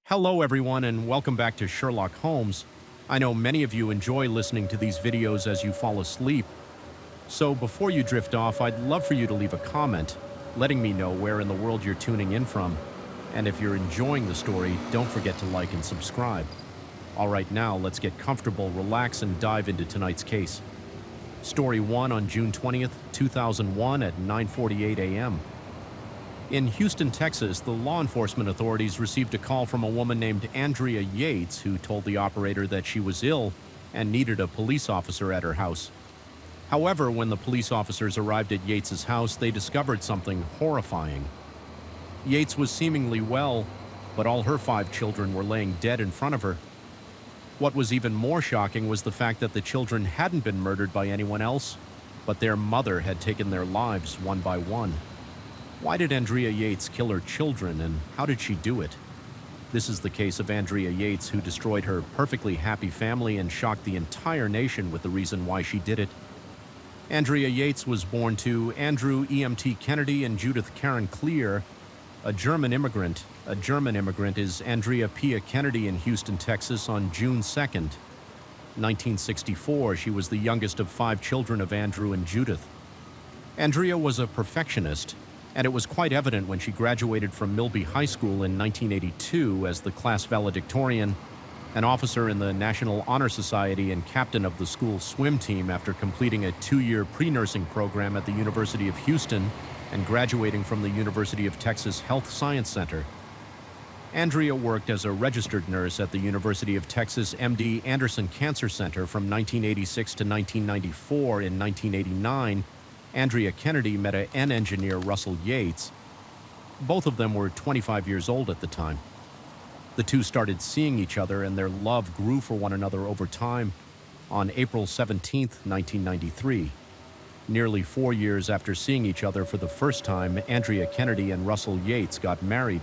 Hello everyone and welcome back to Sherlock Holmes. I know many of you enjoy listening to these videos as you fall asleep. So before you drift off, I'd love for you to leave a comment, letting me know where in the world you're tuning in from. And if you're enjoying the story, don't forget to like and subscribe. All right, now let's get comfortable, relax, and dive into tonight's case. Story 1 on June 20th, 2001 at 9:48 a.m. In Houston, Texas, the law enforcement authorities received a call from a woman named Andrea Yates who told the operator that she was ill and needed a police officer at her house. However, when the police officers arrived at Yates's house, they discovered something horrifying. Yates was seemingly well, but all her 5 children were laying dead in front of her. What was even more shocking was the fact that the children hadn't been murdered by anyone else, but their mother had taken their lives one by one. Why did Andrea Yates kill her children, and how did she do it? This is the case of Andrea Yates, who destroyed her perfectly happy family and shocked the entire nation with the reason why she did it. Andrea Yates was born to Andrew E.M.T. Kennedy and Judith Karen Clear, a German immigrant. A German immigrant is Andrea Pia Kennedy in Houston, Texas on June 2nd. 1964, she was the youngest of 5 children of Andrew and Judith. Andrea was a perfectionist, and it was quite evident when she graduated from Milby High School in 1982 as the class valedictorian, an officer in the National Honor Society and captain of the school swim team after completing a 2-year pre-nursing program at the University of Houston and graduating from the University of Texas Health Science Center. Andrea worked as a registered nurse at the University of Texas MD Anderson Cancer Center from 1986 to 1994. In 1989, Andrea Kennedy met an engineer, Russell Yates. Both of them were 25 years old at the time. The two started seeing each other, and their love grew for one another over time. On April 17, 1993, nearly 4 years after seeing each other for the first time, Andrea Kennedy and Russell Yates got married.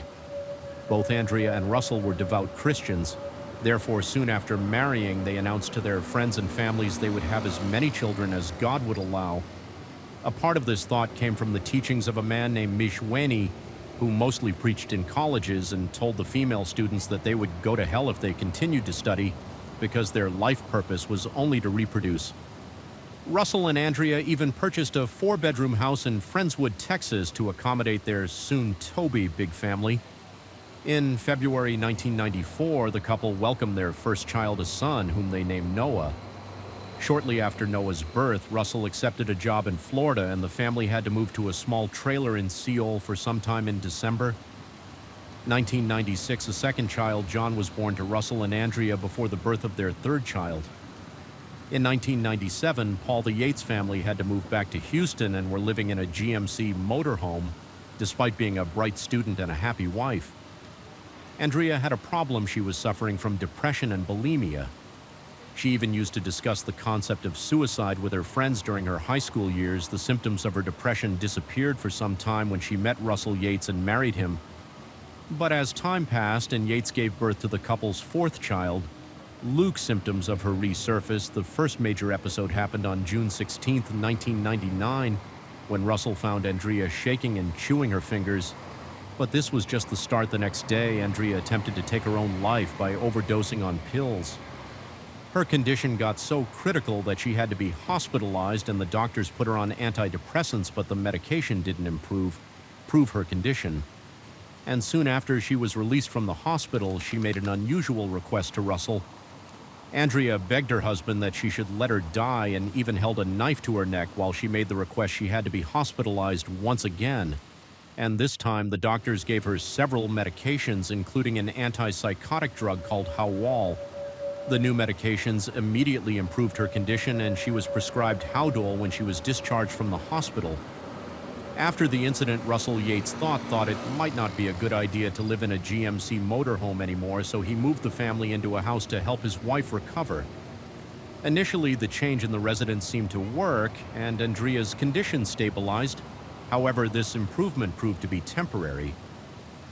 Both Andrea and Russell were devout Christians. Therefore, soon after marrying, they announced to their friends and families they would have as many children as God would allow. A part of this thought came from the teachings of a man named Mishweni, who mostly preached in colleges and told the female students that they would go to hell if they continued to study because their life purpose was only to reproduce. Russell and Andrea even purchased a 4-bedroom house in Friendswood, Texas to accommodate their soon-to-be big family. In February 1994, the couple welcomed their first child, a son, whom they named Noah. Shortly after Noah's birth, Russell accepted a job in Florida, and the family had to move to a small trailer in Seoul for some time in December. 1996, a second child, John, was born to Russell and Andrea before the birth of their 3rd child. In 1997, Paul, the Yates family, had to move back to Houston and were living in a GMC motorhome, despite being a bright student and a happy wife. Andrea had a problem. She was suffering from depression and bulimia. She even used to discuss the concept of suicide with her friends during her high school years. The symptoms of her depression disappeared for some time when she met Russell Yates and married him. But as time passed and Yates gave birth to the couple's 4th child, Luke's symptoms of her resurfaced. The first major episode happened on June 16, 1999, when Russell found Andrea shaking and chewing her fingers. But this was just the start. The next day, Andrea attempted to take her own life by overdosing on pills. Her condition got so critical that she had to be hospitalized, and the doctors put her on antidepressants, but the medication didn't improve her condition. And soon after she was released from the hospital, she made an unusual request to Russell. Andrea begged her husband that she should let her die and even held a knife to her neck while she made the request she had to be hospitalized once again. And this time, the doctors gave her several medications, including an antipsychotic drug called Hawal. The new medications immediately improved her condition, and she was prescribed Haldol when she was discharged from the hospital. After the incident, Russell Yates thought it might not be a good idea to live in a GMC motorhome anymore, so he moved the family into a house to help his wife recover. Initially, the change in the residence seemed to work, and Andrea's condition stabilized. However, this improvement proved to be temporary.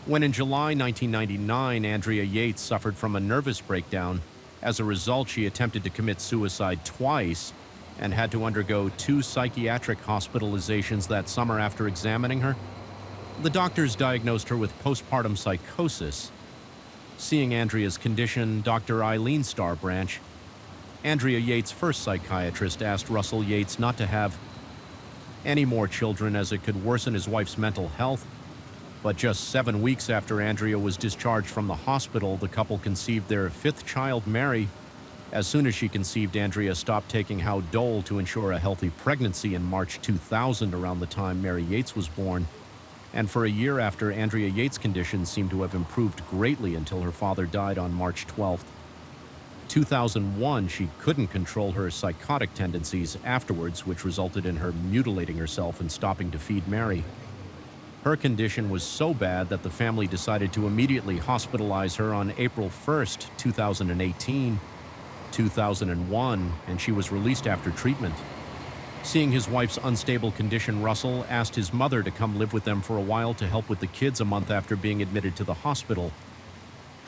When in July 1999, Andrea Yates suffered from a nervous breakdown. As a result, she attempted to commit suicide twice and had to undergo 2 psychiatric hospitalizations that summer after examining her. The doctors diagnosed her with postpartum psychosis. Seeing Andrea's condition, Dr. Eileen Starbranch, Andrea Yates' first psychiatrist, asked Russell Yates not to have any more children as it could worsen his wife's mental health. But just 7 weeks after Andrea was discharged from the hospital, the couple conceived their fifth child, Mary. As soon as she conceived, Andrea stopped taking Haldol to ensure a healthy pregnancy in March 2000, around the time Mary Yates was born. And for a year after, Andrea Yates' condition seemed to have improved greatly until her father died on March 12th. 2001, she couldn't control her psychotic tendencies afterwards, which resulted in her mutilating herself and stopping to feed Mary. Her condition was so bad that the family decided to immediately hospitalize her on April 1st, 2018, 2001, and she was released after treatment. Seeing his wife's unstable condition, Russell asked his mother to come live with them for a while to help with the kids a month after being admitted to the hospital.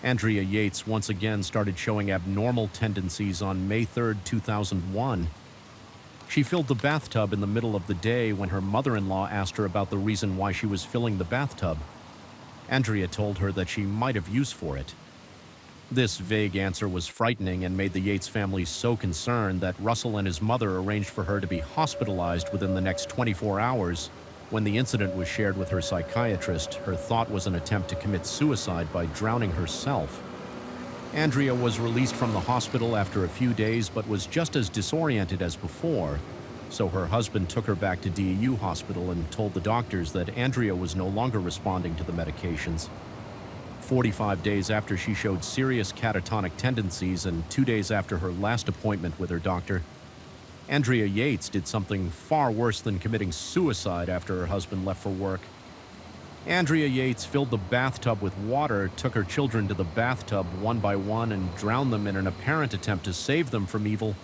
Andrea Yates once again started showing abnormal tendencies on May 3rd, 2001. She filled the bathtub in the middle of the day when her mother-in-law asked her about the reason why she was filling the bathtub. Andrea told her that she might have use for it. This vague answer was frightening and made the Yates family so concerned that Russell and his mother arranged for her to be hospitalized within the next 24 hours. When the incident was shared with her psychiatrist, her thought was an attempt to commit suicide by drowning herself. Andrea was released from the hospital after a few days but was just as disoriented as before, so her husband took her back to DU hospital and told the doctors that Andrea was no longer responding to the medications. 45 days after she showed serious catatonic tendencies and 2 days after her last appointment with her doctor, Andrea Yates did something far worse than committing suicide after her husband left for work. Andrea Yates filled the bathtub with water, took her children to the bathtub one by one, and drowned them in an apparent attempt to save them from evil.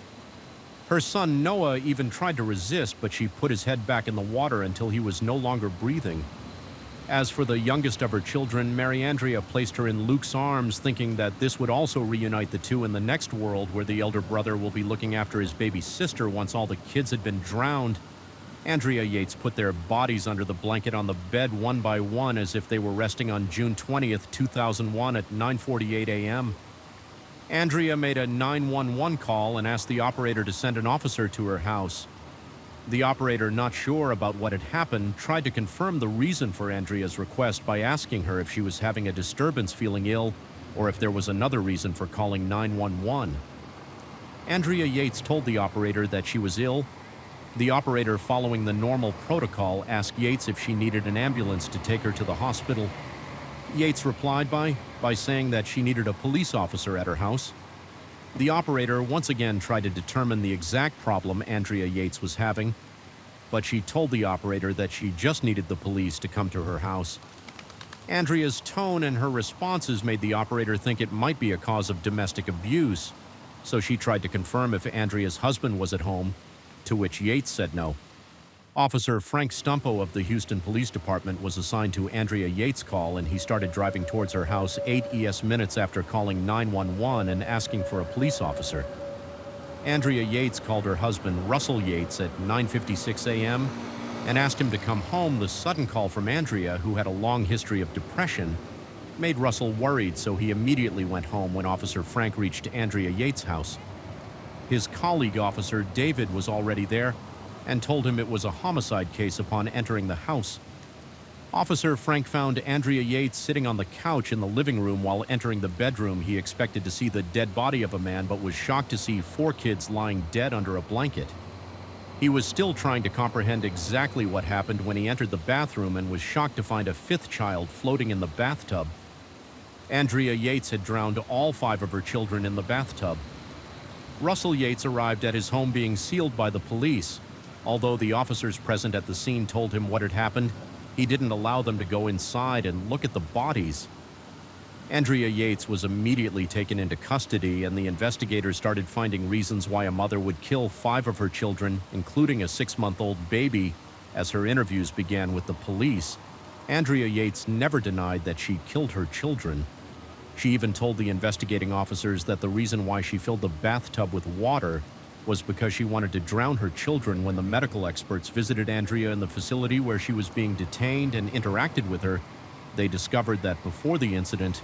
Her son Noah even tried to resist, but she put his head back in the water until he was no longer breathing. As for the youngest of her children, Mary Andrea placed her in Luke's arms, thinking that this would also reunite the two in the next world, where the elder brother will be looking after his baby sister once all the kids had been drowned. Andrea Yates put their bodies under the blanket on the bed one by one as if they were resting on June 20th, 2001 at 9:48 a.m. Andrea made a 911 call and asked the operator to send an officer to her house. The operator, not sure about what had happened, tried to confirm the reason for Andrea's request by asking her if she was having a disturbance, feeling ill, or if there was another reason for calling 911. Andrea Yates told the operator that she was ill. The operator, following the normal protocol, asked Yates if she needed an ambulance to take her to the hospital. Yates replied by saying that she needed a police officer at her house. The operator once again tried to determine the exact problem Andrea Yates was having, but she told the operator that she just needed the police to come to her house. Andrea's tone and her responses made the operator think it might be a cause of domestic abuse, so she tried to confirm if Andrea's husband was at home, to which Yates said no. Officer Frank Stumpo of the Houston Police Department was assigned to Andrea Yates' call, and he started driving towards her house 8 ES minutes after calling 911 and asking for a police officer. Andrea Yates called her husband Russell Yates at 9:56 a.m. and asked him to come home. The sudden call from Andrea, who had a long history of depression, made Russell worried, so he immediately went home when Officer Frank reached Andrea Yates' house. His colleague, Officer David, was already there and told him it was a homicide case upon entering the house. Officer Frank found Andrea Yates sitting on the couch in the living room. While entering the bedroom, he expected to see the dead body of a man, but was shocked to see 4 kids lying dead under a blanket. He was still trying to comprehend exactly what happened when he entered the bathroom and was shocked to find a 5th child floating in the bathtub. Andrea Yates had drowned all 5 of her children in the bathtub. Russell Yates arrived at his home being sealed by the police. Although the officers present at the scene told him what had happened, he didn't allow them to go inside and look at the bodies. Andrea Yates was immediately taken into custody, and the investigators started finding reasons why a mother would kill 5 of her children, including a 6-month-old baby, as her interviews began with the police. Andrea Yates never denied that she killed her children. She even told the investigating officers that the reason why she filled the bathtub with water was because she wanted to drown her children. When the medical experts visited Andrea in the facility where she was being detained and interacted with her, they discovered that before the incident,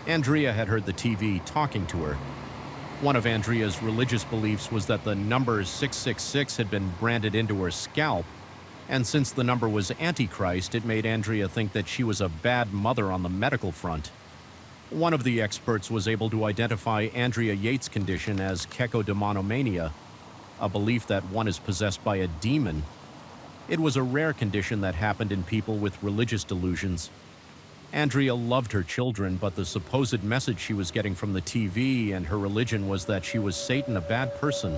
Andrea had heard the TV talking to her. One of Andrea's religious beliefs was that the number 666 had been branded into her scalp, and since the number was Antichrist, it made Andrea think that she was a bad mother on the medical front. One of the experts was able to identify Andrea Yates' condition as kekkodemonomania, a belief that one is possessed by a demon. It was a rare condition that happened in people with religious delusions. Andrea loved her children, but the supposed message she was getting from the TV and her religion was that she was Satan, a bad person.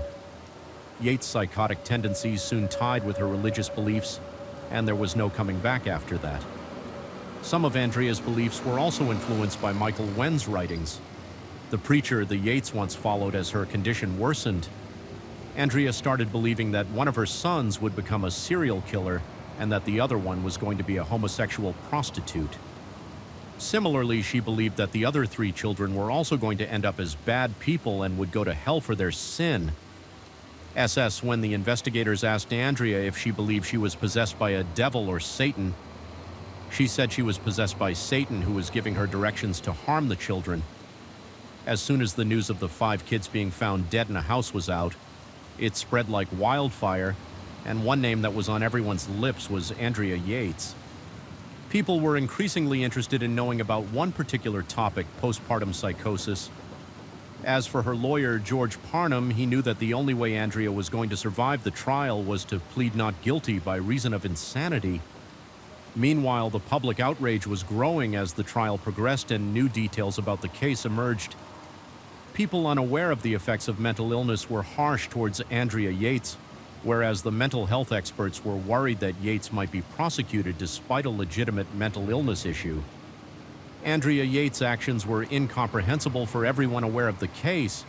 Yates' psychotic tendencies soon tied with her religious beliefs, and there was no coming back after that. Some of Andrea's beliefs were also influenced by Michael Wend's writings, the preacher the Yates once followed as her condition worsened. Andrea started believing that one of her sons would become a serial killer and that the other one was going to be a homosexual prostitute. Similarly, she believed that the other 3 children were also going to end up as bad people and would go to hell for their sin. When the investigators asked Andrea if she believed she was possessed by a devil or Satan, she said she was possessed by Satan, who was giving her directions to harm the children. As soon as the news of the 5 kids being found dead in a house was out, it spread like wildfire, and one name that was on everyone's lips was Andrea Yates. People were increasingly interested in knowing about one particular topic, postpartum psychosis. As for her lawyer, George Parnham, he knew that the only way Andrea was going to survive the trial was to plead not guilty by reason of insanity. Meanwhile, the public outrage was growing as the trial progressed and new details about the case emerged. People unaware of the effects of mental illness were harsh towards Andrea Yates, whereas the mental health experts were worried that Yates might be prosecuted despite a legitimate mental illness issue. Andrea Yates' actions were incomprehensible for everyone aware of the case,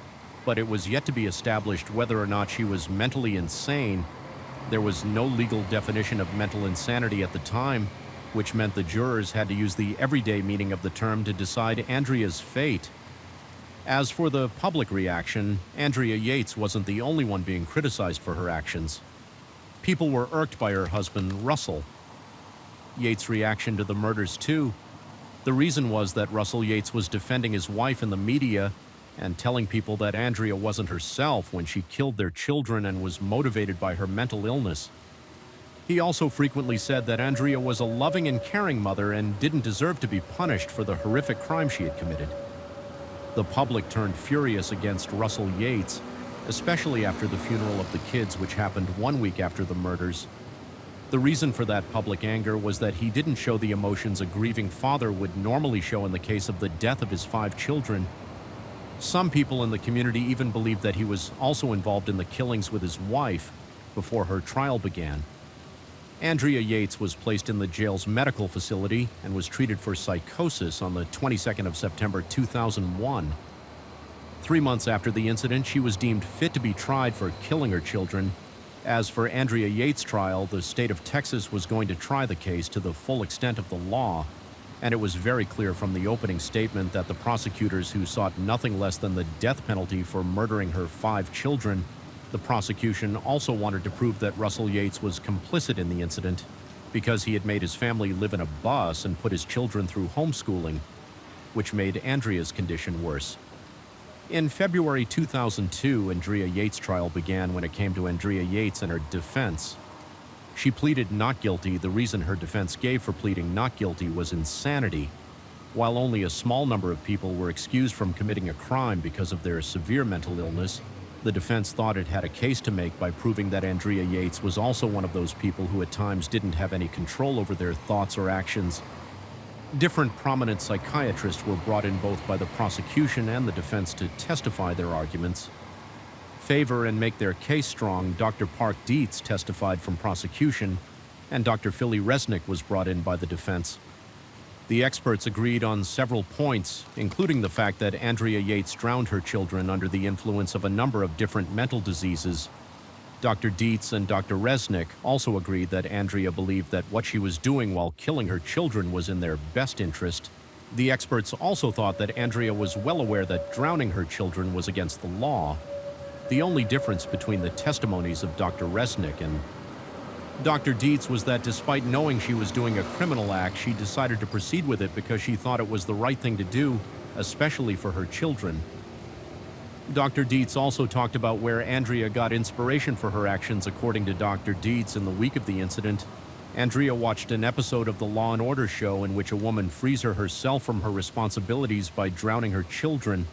but it was yet to be established whether or not she was mentally insane. There was no legal definition of mental insanity at the time, which meant the jurors had to use the everyday meaning of the term to decide Andrea's fate. As for the public reaction, Andrea Yates wasn't the only one being criticized for her actions. People were irked by her husband, Russell. Yates' reaction to the murders, too. The reason was that Russell Yates was defending his wife in the media and telling people that Andrea wasn't herself when she killed their children and was motivated by her mental illness. He also frequently said that Andrea was a loving and caring mother and didn't deserve to be punished for the horrific crime she had committed. The public turned furious against Russell Yates, especially after the funeral of the kids, which happened 1 week after the murders. The reason for that public anger was that he didn't show the emotions a grieving father would normally show in the case of the death of his 5 children. Some people in the community even believed that he was also involved in the killings with his wife before her trial began. Andrea Yates was placed in the jail's medical facility and was treated for psychosis on the 22nd of September 2001. 3 months after the incident, she was deemed fit to be tried for killing her children. As for Andrea Yates' trial, the state of Texas was going to try the case to the full extent of the law, and it was very clear from the opening statement that the prosecutors, who sought nothing less than the death penalty for murdering her 5 children, the prosecution also wanted to prove that Russell Yates was complicit in the incident because he had made his family live in a bus and put his children through homeschooling, which made Andrea's condition worse. In February 2002, Andrea Yates' trial began when it came to Andrea Yates and her defense. She pleaded not guilty. The reason her defense gave for pleading not guilty was insanity. While only a small number of people were excused from committing a crime because of their severe mental illness, the defense thought it had a case to make by proving that Andrea Yates was also one of those people who at times didn't have any control over their thoughts or actions. Different prominent psychiatrists were brought in both by the prosecution and the defense to testify their arguments. Favor and make their case strong, Dr. Park Dietz testified from prosecution, and Dr. Philly Resnick was brought in by the defense. The experts agreed on several points, including the fact that Andrea Yates drowned her children under the influence of a number of different mental diseases. Dr. Dietz and Dr. Resnick also agreed that Andrea believed that what she was doing while killing her children was in their best interest. The experts also thought that Andrea was well aware that drowning her children was against the law. The only difference between the testimonies of Dr. Resnick and Dr. Dietz was that despite knowing she was doing a criminal act, she decided to proceed with it because she thought it was the right thing to do, especially for her children. Dr. Dietz also talked about where Andrea got inspiration for her actions. According to Dr. Dietz, in the week of the incident, Andrea watched an episode of the Law and Order show in which a woman frees herself from her responsibilities by drowning her children.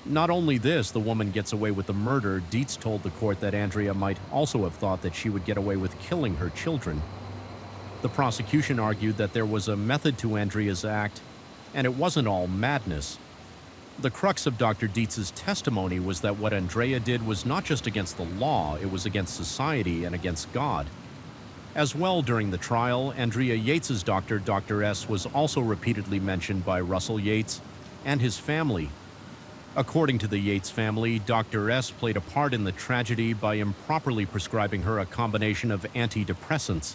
Not only this, the woman gets away with the murder. Dietz told the court that Andrea might also have thought that she would get away with killing her children. The prosecution argued that there was a method to Andrea's act, and it wasn't all madness. The crux of Dr. Dietz's testimony was that what Andrea did was not just against the law, it was against society and against God. As well, during the trial, Andrea Yates's doctor, Dr. S, was also repeatedly mentioned by Russell Yates and his family. According to the Yates family, Dr. S played a part in the tragedy by improperly prescribing her a combination of antidepressants.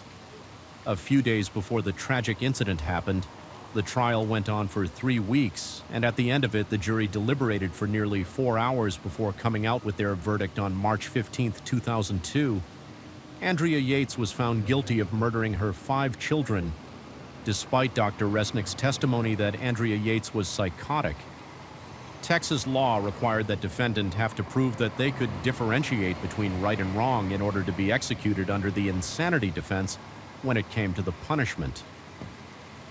A few days before the tragic incident happened, the trial went on for 3 weeks, and at the end of it, the jury deliberated for nearly 4 hours before coming out with their verdict on March 15, 2002. Andrea Yates was found guilty of murdering her 5 children, despite Dr. Resnick's testimony that Andrea Yates was psychotic. Texas law required that defendant have to prove that they could differentiate between right and wrong in order to be executed under the insanity defense when it came to the punishment.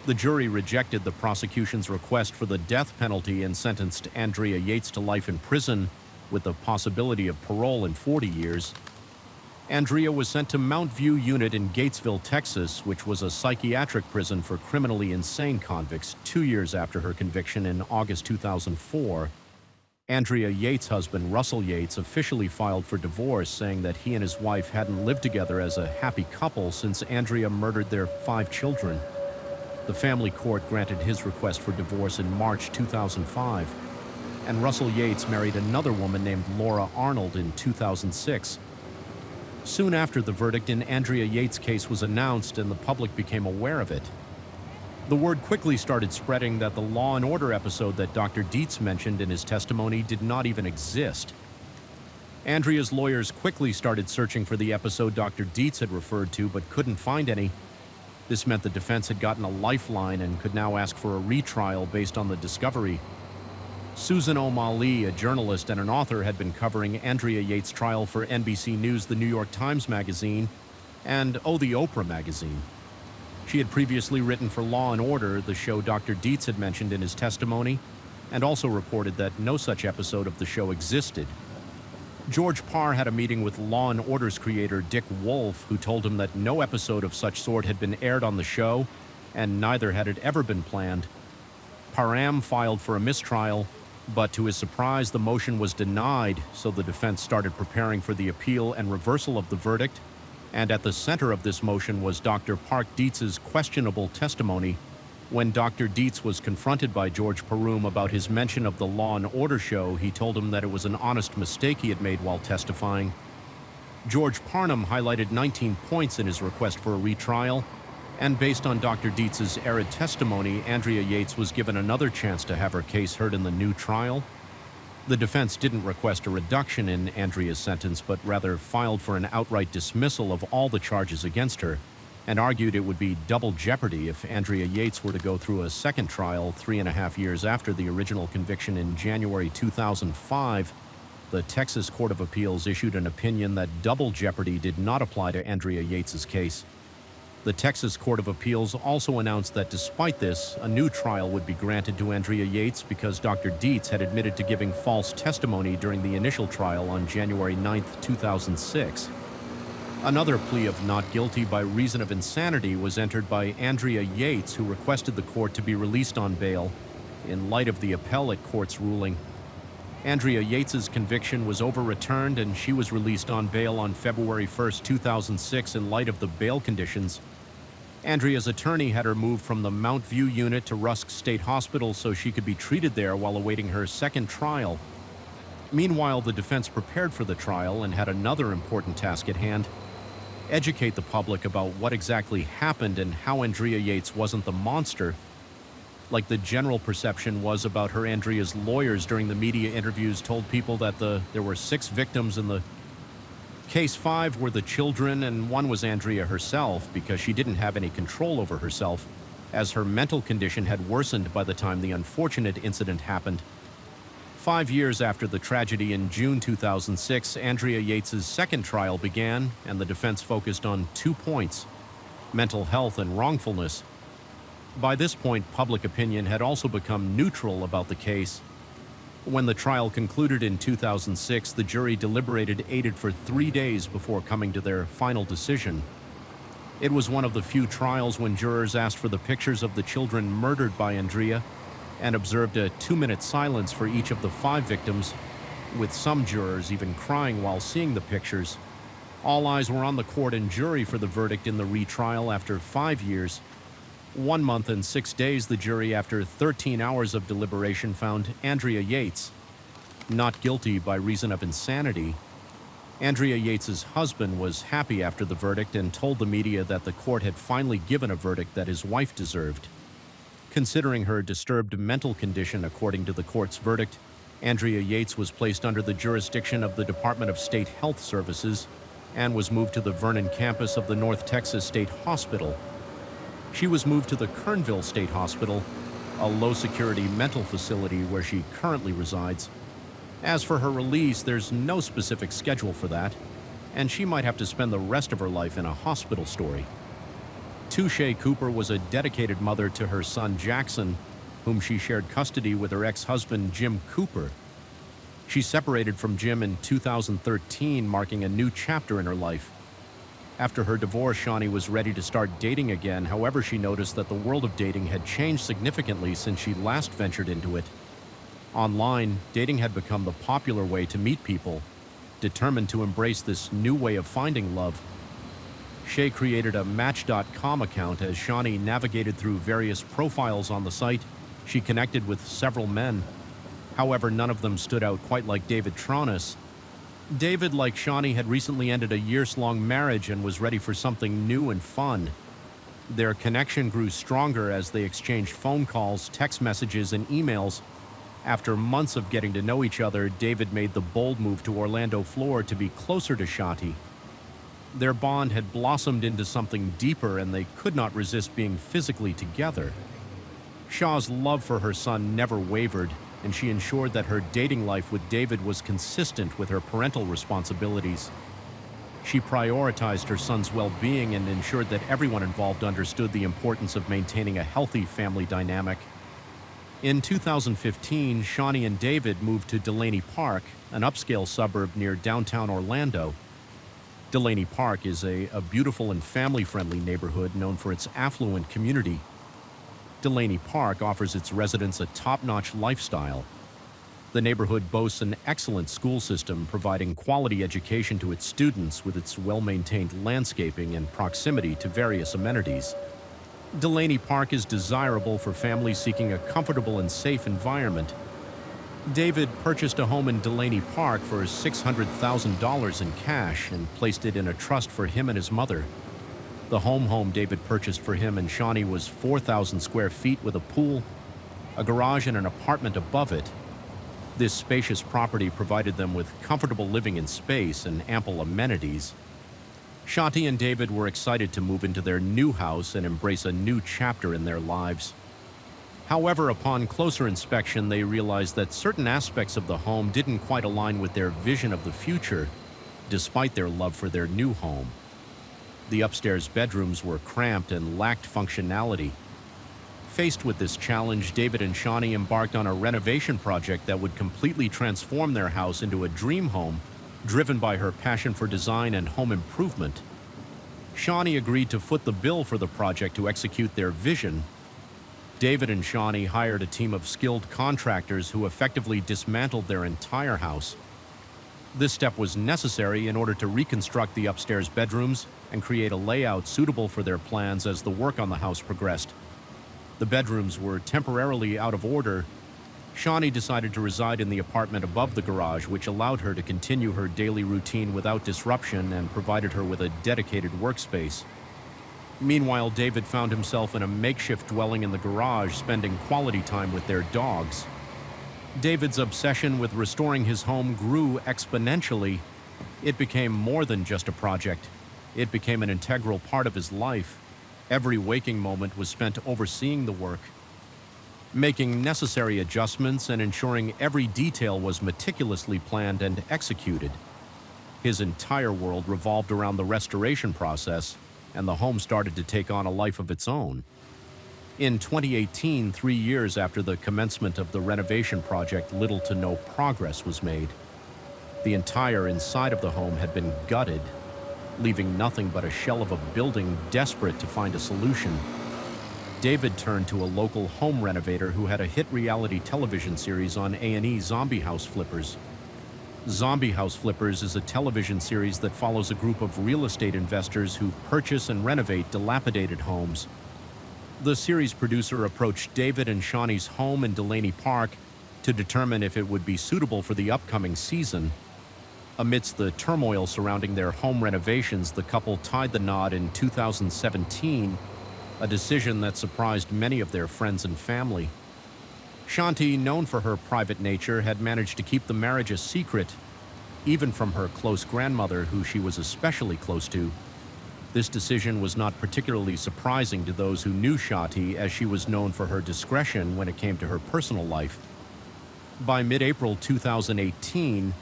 The jury rejected the prosecution's request for the death penalty and sentenced Andrea Yates to life in prison with the possibility of parole in 40 years. Andrea was sent to Mount View Unit in Gatesville, Texas, which was a psychiatric prison for criminally insane convicts, 2 years after her conviction in August 2004. Andrea Yates' husband, Russell Yates, officially filed for divorce, saying that he and his wife hadn't lived together as a happy couple since Andrea murdered their 5 children. The family court granted his request for divorce in March 2005, and Russell Yates married another woman named Laura Arnold in 2006. Soon after the verdict in Andrea Yates' case was announced and the public became aware of it, the word quickly started spreading that the Law and Order episode that Dr. Dietz mentioned in his testimony did not even exist. Andrea's lawyers quickly started searching for the episode Dr. Dietz had referred to but couldn't find any. This meant the defense had gotten a lifeline and could now ask for a retrial based on the discovery. Susan O'Malley, a journalist and an author, had been covering Andrea Yates' trial for NBC News, the New York Times Magazine, and the Oprah Magazine. She had previously written for Law and Order, the show Dr. Dietz had mentioned in his testimony, and also reported that no such episode of the show existed. George Parr had a meeting with Law and Order's creator Dick Wolf, who told him that no episode of such sort had been aired on the show, and neither had it ever been planned. Parham filed for a mistrial, but to his surprise, the motion was denied, so the defense started preparing for the appeal and reversal of the verdict, and at the center of this motion was Dr. Park Dietz's questionable testimony. When Dr. Dietz was confronted by George Parham about his mention of the Law and Order show, he told him that it was an honest mistake he had made while testifying. George Parham highlighted 19 points in his request for a retrial, and based on Dr. Dietz's arid testimony, Andrea Yates was given another chance to have her case heard in the new trial. The defense didn't request a reduction in Andrea's sentence, but rather filed for an outright dismissal of all the charges against her, and argued it would be double jeopardy if Andrea Yates were to go through a second trial 3.5 years after the original conviction in January 2005. The Texas Court of Appeals issued an opinion that double jeopardy did not apply to Andrea Yates' case. The Texas Court of Appeals also announced that despite this, a new trial would be granted to Andrea Yates because Dr. Dietz had admitted to giving false testimony during the initial trial on January 9, 2006. Another plea of not guilty by reason of insanity was entered by Andrea Yates, who requested the court to be released on bail in light of the appellate court's ruling. Andrea Yates' conviction was overturned and she was released on bail on February 1, 2006 in light of the bail conditions. Andrea's attorney had her moved from the Mount View unit to Rusk State Hospital so she could be treated there while awaiting her second trial. Meanwhile, the defense prepared for the trial and had another important task at hand: educate the public about what exactly happened and how Andrea Yates wasn't the monster like the general perception was about her. Andrea's lawyers during the media interviews told people that there were 6 victims in the case. 5 were the children and 1 was Andrea herself because she didn't have any control over herself. as her mental condition had worsened by the time the unfortunate incident happened. 5 years after the tragedy in June 2006, Andrea Yates' second trial began, and the defense focused on 2 points: mental health and wrongfulness. By this point, public opinion had also become neutral about the case. When the trial concluded in 2006, the jury deliberated for 3 days before coming to their final decision. It was one of the few trials when jurors asked for the pictures of the children murdered by Andrea and observed a 2-minute silence for each of the 5 victims, with some jurors even crying while seeing the pictures. All eyes were on the court and jury for the verdict in the retrial after 5 years. 1 month and 6 days, the jury, after 13 hours of deliberation, found Andrea Yates not guilty by reason of insanity. Andrea Yates' husband was happy after the verdict and told the media that the court had finally given a verdict that his wife deserved. Considering her disturbed mental condition, according to the court's verdict, Andrea Yates was placed under the jurisdiction of the Department of State Health Services and was moved to the Vernon campus of the North Texas State Hospital. She was moved to the Kernville State Hospital, a low-security mental facility where she currently resides. As for her release, there's no specific schedule for that, and she might have to spend the rest of her life in a hospital story. Shanti Cooper was a dedicated mother to her son Jackson, whom she shared custody with her ex-husband Jim Cooper. She separated from Jim in 2013, marking a new chapter in her life. After her divorce, Shanti was ready to start dating again. However, she noticed that the world of dating had changed significantly since she last ventured into it. Online, dating had become the popular way to meet people. Determined to embrace this new way of finding love, Shay created a Match.com account. As Shanti navigated through various profiles on the site, she connected with several men. However, none of them stood out quite like David Tronis. David, like Shanti, had recently ended a years-long marriage and was ready for something new and fun. Their connection grew stronger as they exchanged phone calls, text messages, and emails. After months of getting to know each other, David made the bold move to Orlando, Florida to be closer to Shanti. Their bond had blossomed into something deeper, and they could not resist being physically together. Shaw's love for her son never wavered, and she ensured that her dating life with David was consistent with her parental responsibilities. She prioritized her son's well-being and ensured that everyone involved understood the importance of maintaining a healthy family dynamic. In 2015, Shanti and David moved to Delaney Park, an upscale suburb near downtown Orlando. Delaney Park is a beautiful and family-friendly neighborhood known for its affluent community. Delaney Park offers its residents a top-notch lifestyle. The neighborhood boasts an excellent school system, providing quality education to its students with its well-maintained landscaping and proximity to various amenities. Delaney Park is desirable for families seeking a comfortable and safe environment. David purchased a home in Delaney Park for $600,000 in cash and placed it in a trust for him and his mother. The home David purchased for him and Shanti was 4,000 square feet with a pool, a garage, and an apartment above it. This spacious property provided them with comfortable living in space and ample amenities. Shanti and David were excited to move into their new house and embrace a new chapter in their lives. However, upon closer inspection, they realized that certain aspects of the home didn't quite align with their vision of the future, despite their love for their new home. The upstairs bedrooms were cramped and lacked functionality. Faced with this challenge, David and Shanti embarked on a renovation project that would completely transform their house into a dream home, driven by her passion for design and home improvement. Shanti agreed to foot the bill for the project to execute their vision. David and Shanti hired a team of skilled contractors who effectively dismantled their entire house. This step was necessary in order to reconstruct the upstairs bedrooms and create a layout suitable for their plans as the work on the house progressed. The bedrooms were temporarily out of order. Shanti decided to reside in the apartment above the garage, which allowed her to continue her daily routine without disruption and provided her with a dedicated workspace. Meanwhile, David found himself in a makeshift dwelling in the garage, spending quality time with their dogs. David's obsession with restoring his home grew exponentially. It became more than just a project. It became an integral part of his life. Every waking moment was spent overseeing the work, making necessary adjustments and ensuring every detail was meticulously planned and executed. His entire world revolved around the restoration process, and the home started to take on a life of its own. In 2018, 3 years after the commencement of the renovation project, little to no progress was made. The entire inside of the home had been gutted, leaving nothing but a shell of a building. Desperate to find a solution, David turned to a local home renovator who had a hit reality television series on A&E, Zombie House Flippers. Zombie House Flippers is a television series that follows a group of real estate investors who purchase and renovate dilapidated homes. The series producer approached David and Shanti's home in Delaney Park to determine if it would be suitable for the upcoming season. Amidst the turmoil surrounding their home renovations, the couple tied the knot in 2017, a decision that surprised many of their friends and family. Shanti, known for her private nature, had managed to keep the marriage a secret, even from her close grandmother, who she was especially close to. This decision was not particularly surprising to those who knew Shanti, as she was known for her discretion when it came to her personal life. By mid-April 2018,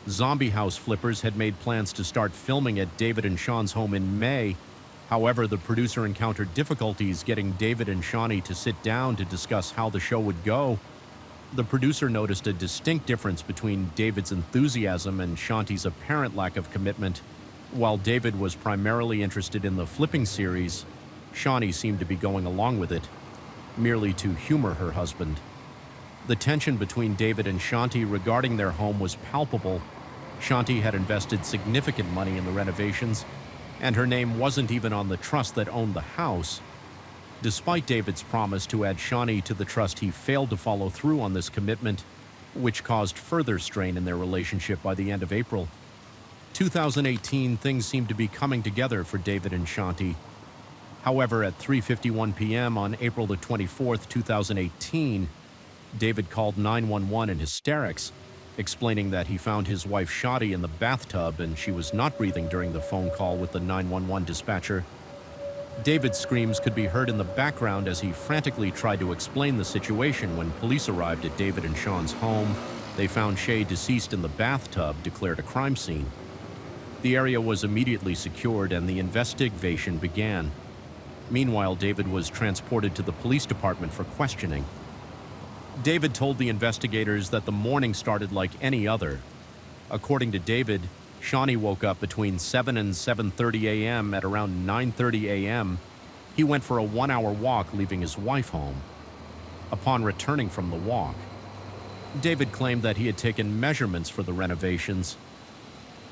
Zombie House Flippers had made plans to start filming at David and Sean's home in May. However, the producer encountered difficulties getting David and Shanti to sit down to discuss how the show would go. The producer noticed a distinct difference between David's enthusiasm and Shanti's apparent lack of commitment. While David was primarily interested in the flipping series, Shanti seemed to be going along with it, merely to humor her husband. The tension between David and Shanti regarding their home was palpable. Shanti had invested significant money in the renovations, and her name wasn't even on the trust that owned the house. Despite David's promise to add Shanti to the trust, he failed to follow through on this commitment, which caused further strain in their relationship by the end of April. 2018, things seemed to be coming together for David and Shanti. However, at 3:51 p.m. on April the 24th, 2018, David called 911 in hysterics, explaining that he found his wife Shanti in the bathtub and she was not breathing during the phone call with the 911 dispatcher. David's screams could be heard in the background as he frantically tried to explain the situation. When police arrived at David and Sean's home, they found Shay deceased in the bathtub, declared a crime scene. The area was immediately secured and the investigation began. Meanwhile, David was transported to the police department for questioning. David told the investigators that the morning started like any other. According to David, Shanti woke up between 7 and 7:30 a.m. At around 9:30 a.m., he went for a 1-hour walk, leaving his wife home. Upon returning from the walk, David claimed that he had taken measurements for the renovations.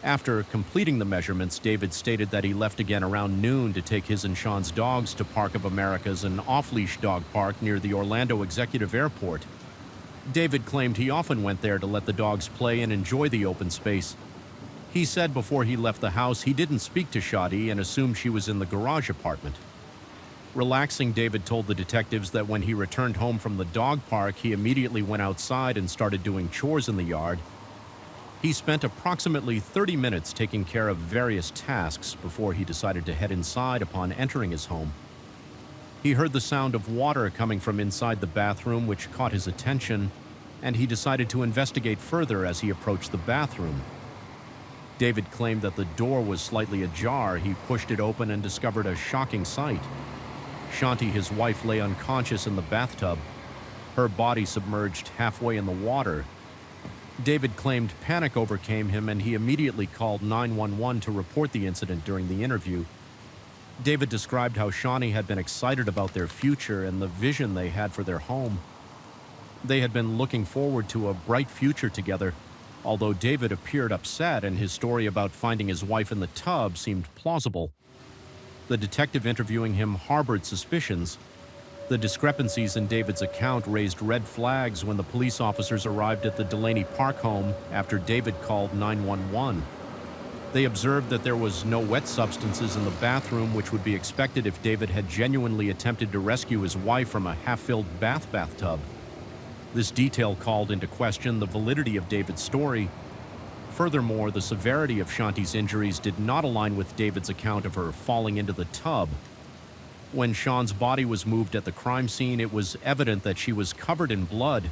After completing the measurements, David stated that he left again around noon to take his and Sean's dogs to Park of America's, an off-leash dog park near the Orlando Executive Airport. David claimed he often went there to let the dogs play and enjoy the open space. He said before he left the house he didn't speak to Shanti and assumed she was in the garage apartment. Relaxing, David told the detectives that when he returned home from the dog park, he immediately went outside and started doing chores in the yard. He spent approximately 30 minutes taking care of various tasks before he decided to head inside. Upon entering his home, he heard the sound of water coming from inside the bathroom, which caught his attention, and he decided to investigate further as he approached the bathroom. David claimed that the door was slightly ajar. He pushed it open and discovered a shocking sight. Shanti, his wife, lay unconscious in the bathtub, her body submerged halfway in the water. David claimed panic overcame him and he immediately called 911 to report the incident. During the interview, David described how Shanti had been excited about their future and the vision they had for their home. They had been looking forward to a bright future together. Although David appeared upset and his story about finding his wife in the tub seemed plausible, the detective interviewing him harbored suspicions. The discrepancies in David's account raised red flags when the police officers arrived at the Delaney Park home after David called 911. They observed that there was no wet substances in the bathroom, which would be expected if David had genuinely attempted to rescue his wife from a half-filled bathtub. This detail called into question the validity of David's story. Furthermore, the severity of Shanti's injuries did not align with David's account of her falling into the tub. When Sean's body was moved at the crime scene, it was evident that she was covered in blood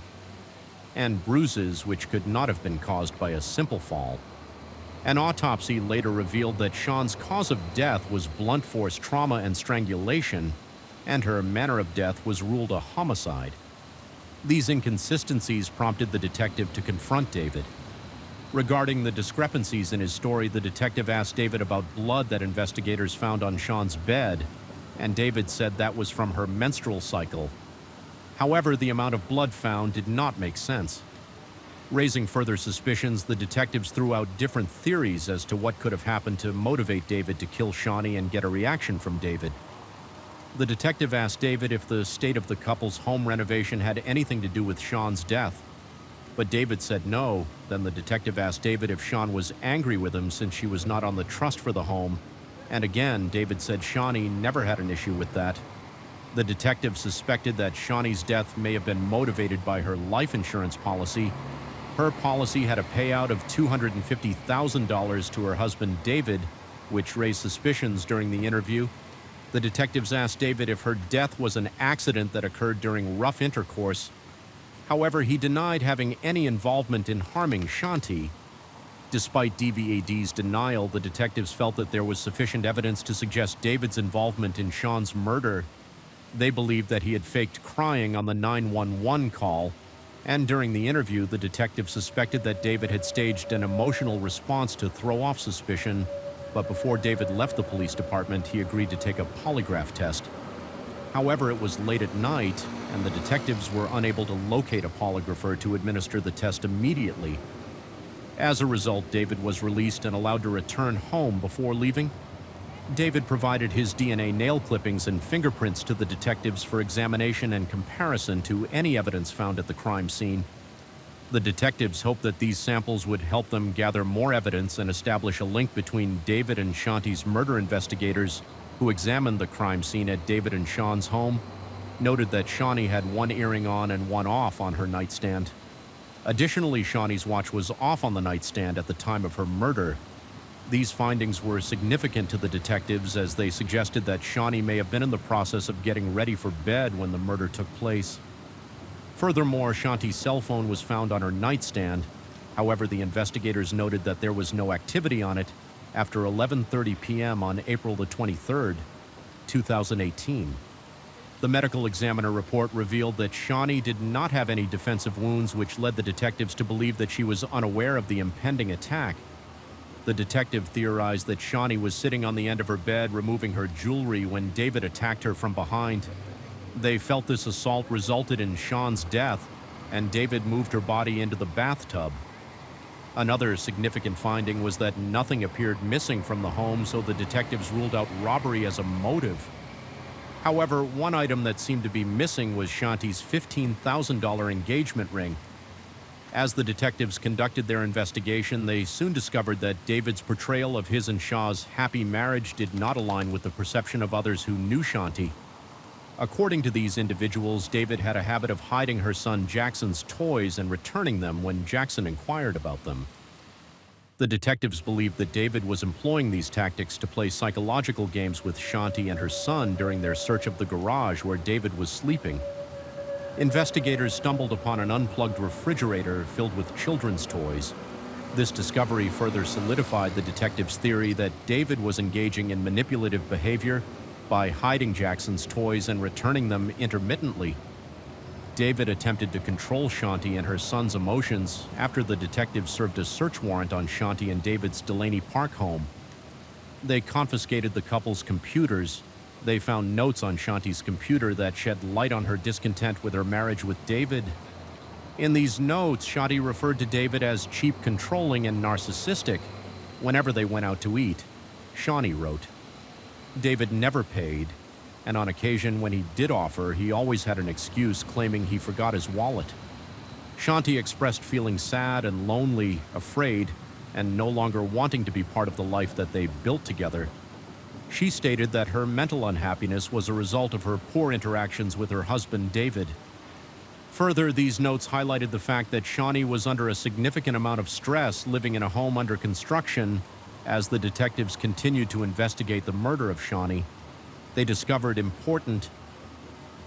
and bruises which could not have been caused by a simple fall. An autopsy later revealed that Sean's cause of death was blunt force trauma and strangulation, and her manner of death was ruled a homicide. These inconsistencies prompted the detective to confront David. Regarding the discrepancies in his story, the detective asked David about blood that investigators found on Sean's bed, and David said that was from her menstrual cycle. However, the amount of blood found did not make sense. Raising further suspicions, the detectives threw out different theories as to what could have happened to motivate David to kill Shawnee and get a reaction from David. The detective asked David if the state of the couple's home renovation had anything to do with Sean's death. But David said no. Then the detective asked David if Sean was angry with him since she was not on the trust for the home. And again, David said Shawnee never had an issue with that. The detective suspected that Shawnee's death may have been motivated by her life insurance policy. Her policy had a payout of $250,000 to her husband David, which raised suspicions during the interview. The detectives asked David if her death was an accident that occurred during rough intercourse. However, he denied having any involvement in harming Shanti. Despite DVAD's denial, the detectives felt that there was sufficient evidence to suggest David's involvement in Sean's murder. They believed that he had faked crying on the 911 call, and during the interview, the detective suspected that David had staged an emotional response to throw off suspicion, but before David left the police department, he agreed to take a polygraph test. However, it was late at night, and the detectives were unable to locate a polygrapher to administer the test immediately. As a result, David was released and allowed to return home before leaving. David provided his DNA nail clippings and fingerprints to the detectives for examination and comparison to any evidence found at the crime scene. The detectives hoped that these samples would help them gather more evidence and establish a link between David and Shanti's murder. Investigators who examined the crime scene at David and Sean's home noted that Shawnee had one earring on and one off on her nightstand. Additionally, Shawnee's watch was off on the nightstand at the time of her murder. These findings were significant to the detectives as they suggested that Shawnee may have been in the process of getting ready for bed when the murder took place. Furthermore, Shanti's cell phone was found on her nightstand. However, the investigators noted that there was no activity on it after 11:30 p.m. on April the 23rd, 2018. The medical examiner report revealed that Shawnee did not have any defensive wounds, which led the detectives to believe that she was unaware of the impending attack. The detective theorized that Shawnee was sitting on the end of her bed removing her jewelry when David attacked her from behind. They felt this assault resulted in Sean's death, and David moved her body into the bathtub. Another significant finding was that nothing appeared missing from the home, so the detectives ruled out robbery as a motive. However, one item that seemed to be missing was Shanti's $15,000 engagement ring. As the detectives conducted their investigation, they soon discovered that David's portrayal of his and Shaw's happy marriage did not align with the perception of others who knew Shanti. According to these individuals, David had a habit of hiding her son Jackson's toys and returning them when Jackson inquired about them. The detectives believed that David was employing these tactics to play psychological games with Shanti and her son during their search of the garage where David was sleeping. Investigators stumbled upon an unplugged refrigerator filled with children's toys. This discovery further solidified the detectives' theory that David was engaging in manipulative behavior by hiding Jackson's toys and returning them intermittently. David attempted to control Shanti and her son's emotions after the detectives served a search warrant on Shanti and David's Delaney Park home. They confiscated the couple's computers. They found notes on Shanti's computer that shed light on her discontent with her marriage with David. In these notes, Shanti referred to David as cheap, controlling, and narcissistic whenever they went out to eat. Shawnee wrote, David never paid, and on occasion when he did offer, he always had an excuse, claiming he forgot his wallet. Shanti expressed feeling sad and lonely, afraid, and no longer wanting to be part of the life that they built together. She stated that her mental unhappiness was a result of her poor interactions with her husband, David. Further, these notes highlighted the fact that Shawnee was under a significant amount of stress living in a home under construction as the detectives continued to investigate the murder of Shawnee. they discovered important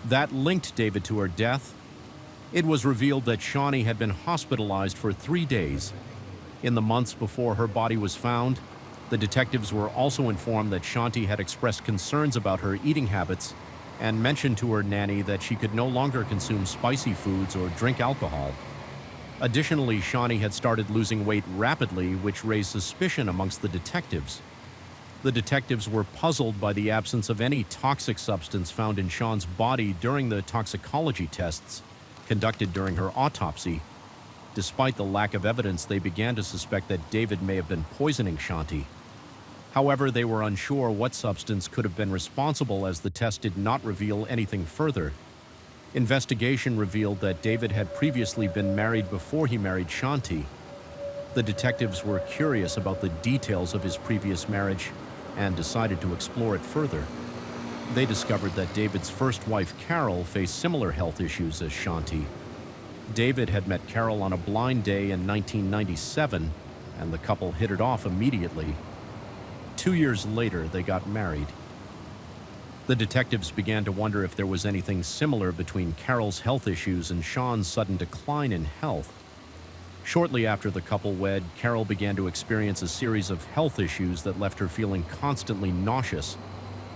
that linked David to her death. It was revealed that Shanti had been hospitalized for 3 days. In the months before her body was found, the detectives were also informed that Shanti had expressed concerns about her eating habits and mentioned to her nanny that she could no longer consume spicy foods or drink alcohol. Additionally, Shanti had started losing weight rapidly, which raised suspicion amongst the detectives. The detectives were puzzled by the absence of any toxic substance found in Sean's body during the toxicology tests conducted during her autopsy. Despite the lack of evidence, they began to suspect that David may have been poisoning Shanti. However, they were unsure what substance could have been responsible, as the test did not reveal anything further. Investigation revealed that David had previously been married before he married Shanti. The detectives were curious about the details of his previous marriage and decided to explore it further. They discovered that David's first wife, Carol, faced similar health issues as Shanti. David had met Carol on a blind day in 1997, and the couple hit it off immediately. 2 years later, they got married. The detectives began to wonder if there was anything similar between Carol's health issues and Sean's sudden decline in health. Shortly after the couple wed, Carol began to experience a series of health issues that left her feeling constantly nauseous,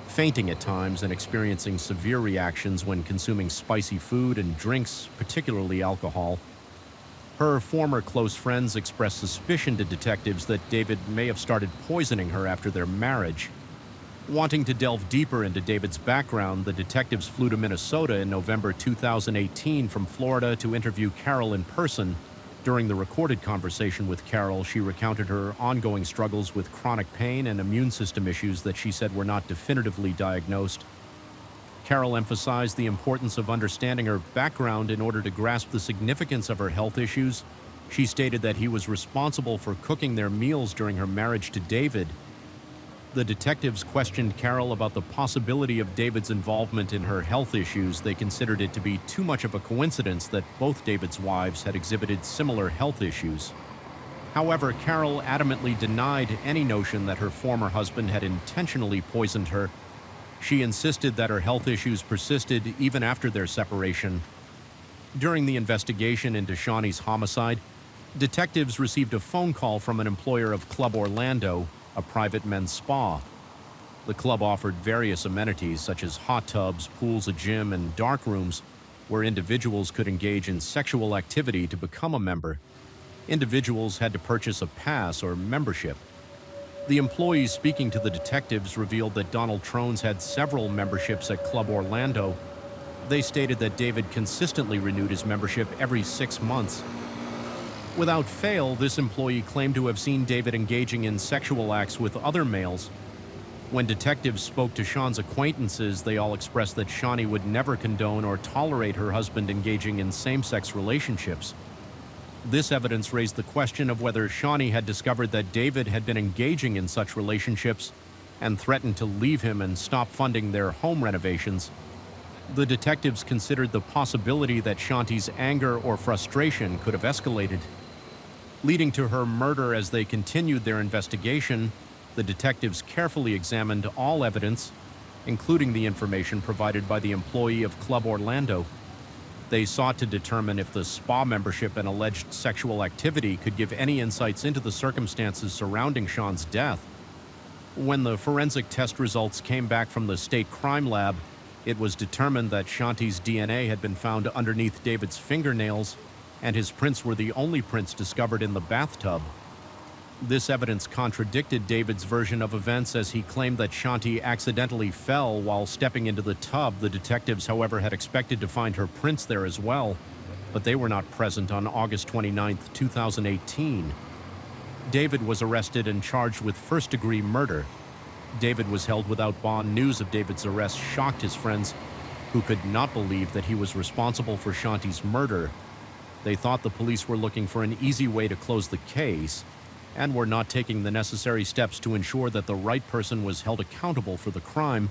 fainting at times, and experiencing severe reactions when consuming spicy food and drinks, particularly alcohol. Her former close friends expressed suspicion to detectives that David may have started poisoning her after their marriage. Wanting to delve deeper into David's background, the detectives flew to Minnesota in November 2018 from Florida to interview Carol in person. During the recorded conversation with Carol, she recounted her ongoing struggles with chronic pain and immune system issues that she said were not definitively diagnosed. Carol emphasized the importance of understanding her background in order to grasp the significance of her health issues. She stated that he was responsible for cooking their meals during her marriage to David. The detectives questioned Carol about the possibility of David's involvement in her health issues. They considered it to be too much of a coincidence that both David's wives had exhibited similar health issues. However, Carol adamantly denied any notion that her former husband had intentionally poisoned her. She insisted that her health issues persisted even after their separation. During the investigation into Shawnee's homicide, detectives received a phone call from an employer of Club Orlando, a private men's spa. The club offered various amenities such as hot tubs, pools, a gym, and dark rooms where individuals could engage in sexual activity to become a member. Individuals had to purchase a pass or membership. The employees speaking to the detectives revealed that Donald Trones had several memberships at Club Orlando. They stated that David consistently renewed his membership every 6 months. Without fail, this employee claimed to have seen David engaging in sexual acts with other males. When detectives spoke to Sean's acquaintances, they all expressed that Shawnee would never condone or tolerate her husband engaging in same-sex relationships. This evidence raised the question of whether Shawnee had discovered that David had been engaging in such relationships and threatened to leave him and stop funding their home renovations. The detectives considered the possibility that Shanti's anger or frustration could have escalated, leading to her murder. As they continued their investigation, the detectives carefully examined all evidence, including the information provided by the employee of Club Orlando. They sought to determine if the spa membership and alleged sexual activity could give any insights into the circumstances surrounding Sean's death. When the forensic test results came back from the state crime lab, it was determined that Shanti's DNA had been found underneath David's fingernails, and his prints were the only prints discovered in the bathtub. This evidence contradicted David's version of events, as he claimed that Shanti accidentally fell while stepping into the tub. The detectives, however, had expected to find her prints there as well, but they were not present on August 29, 2018. David was arrested and charged with first-degree murder. David was held without bond. News of David's arrest shocked his friends, who could not believe that he was responsible for Shanti's murder. They thought the police were looking for an easy way to close the case, and were not taking the necessary steps to ensure that the right person was held accountable for the crime.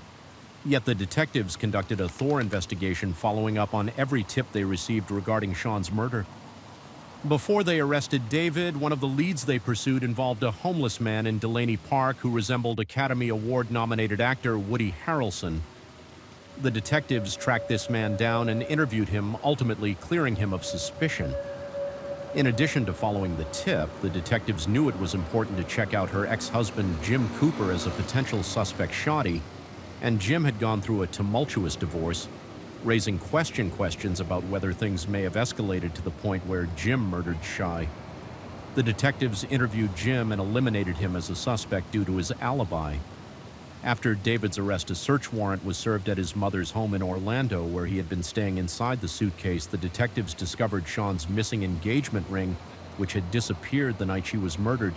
Yet the detectives conducted a thorough investigation, following up on every tip they received regarding Sean's murder. Before they arrested David, one of the leads they pursued involved a homeless man in Delaney Park who resembled Academy Award-nominated actor Woody Harrelson. The detectives tracked this man down and interviewed him, ultimately clearing him of suspicion. In addition to following the tip, the detectives knew it was important to check out her ex-husband Jim Cooper as a potential suspect Shanti, and Jim had gone through a tumultuous divorce, raising questions about whether things may have escalated to the point where Jim murdered Shy. The detectives interviewed Jim and eliminated him as a suspect due to his alibi. After David's arrest, a search warrant was served at his mother's home in Orlando, where he had been staying inside the suitcase. The detectives discovered Sean's missing engagement ring, which had disappeared the night she was murdered.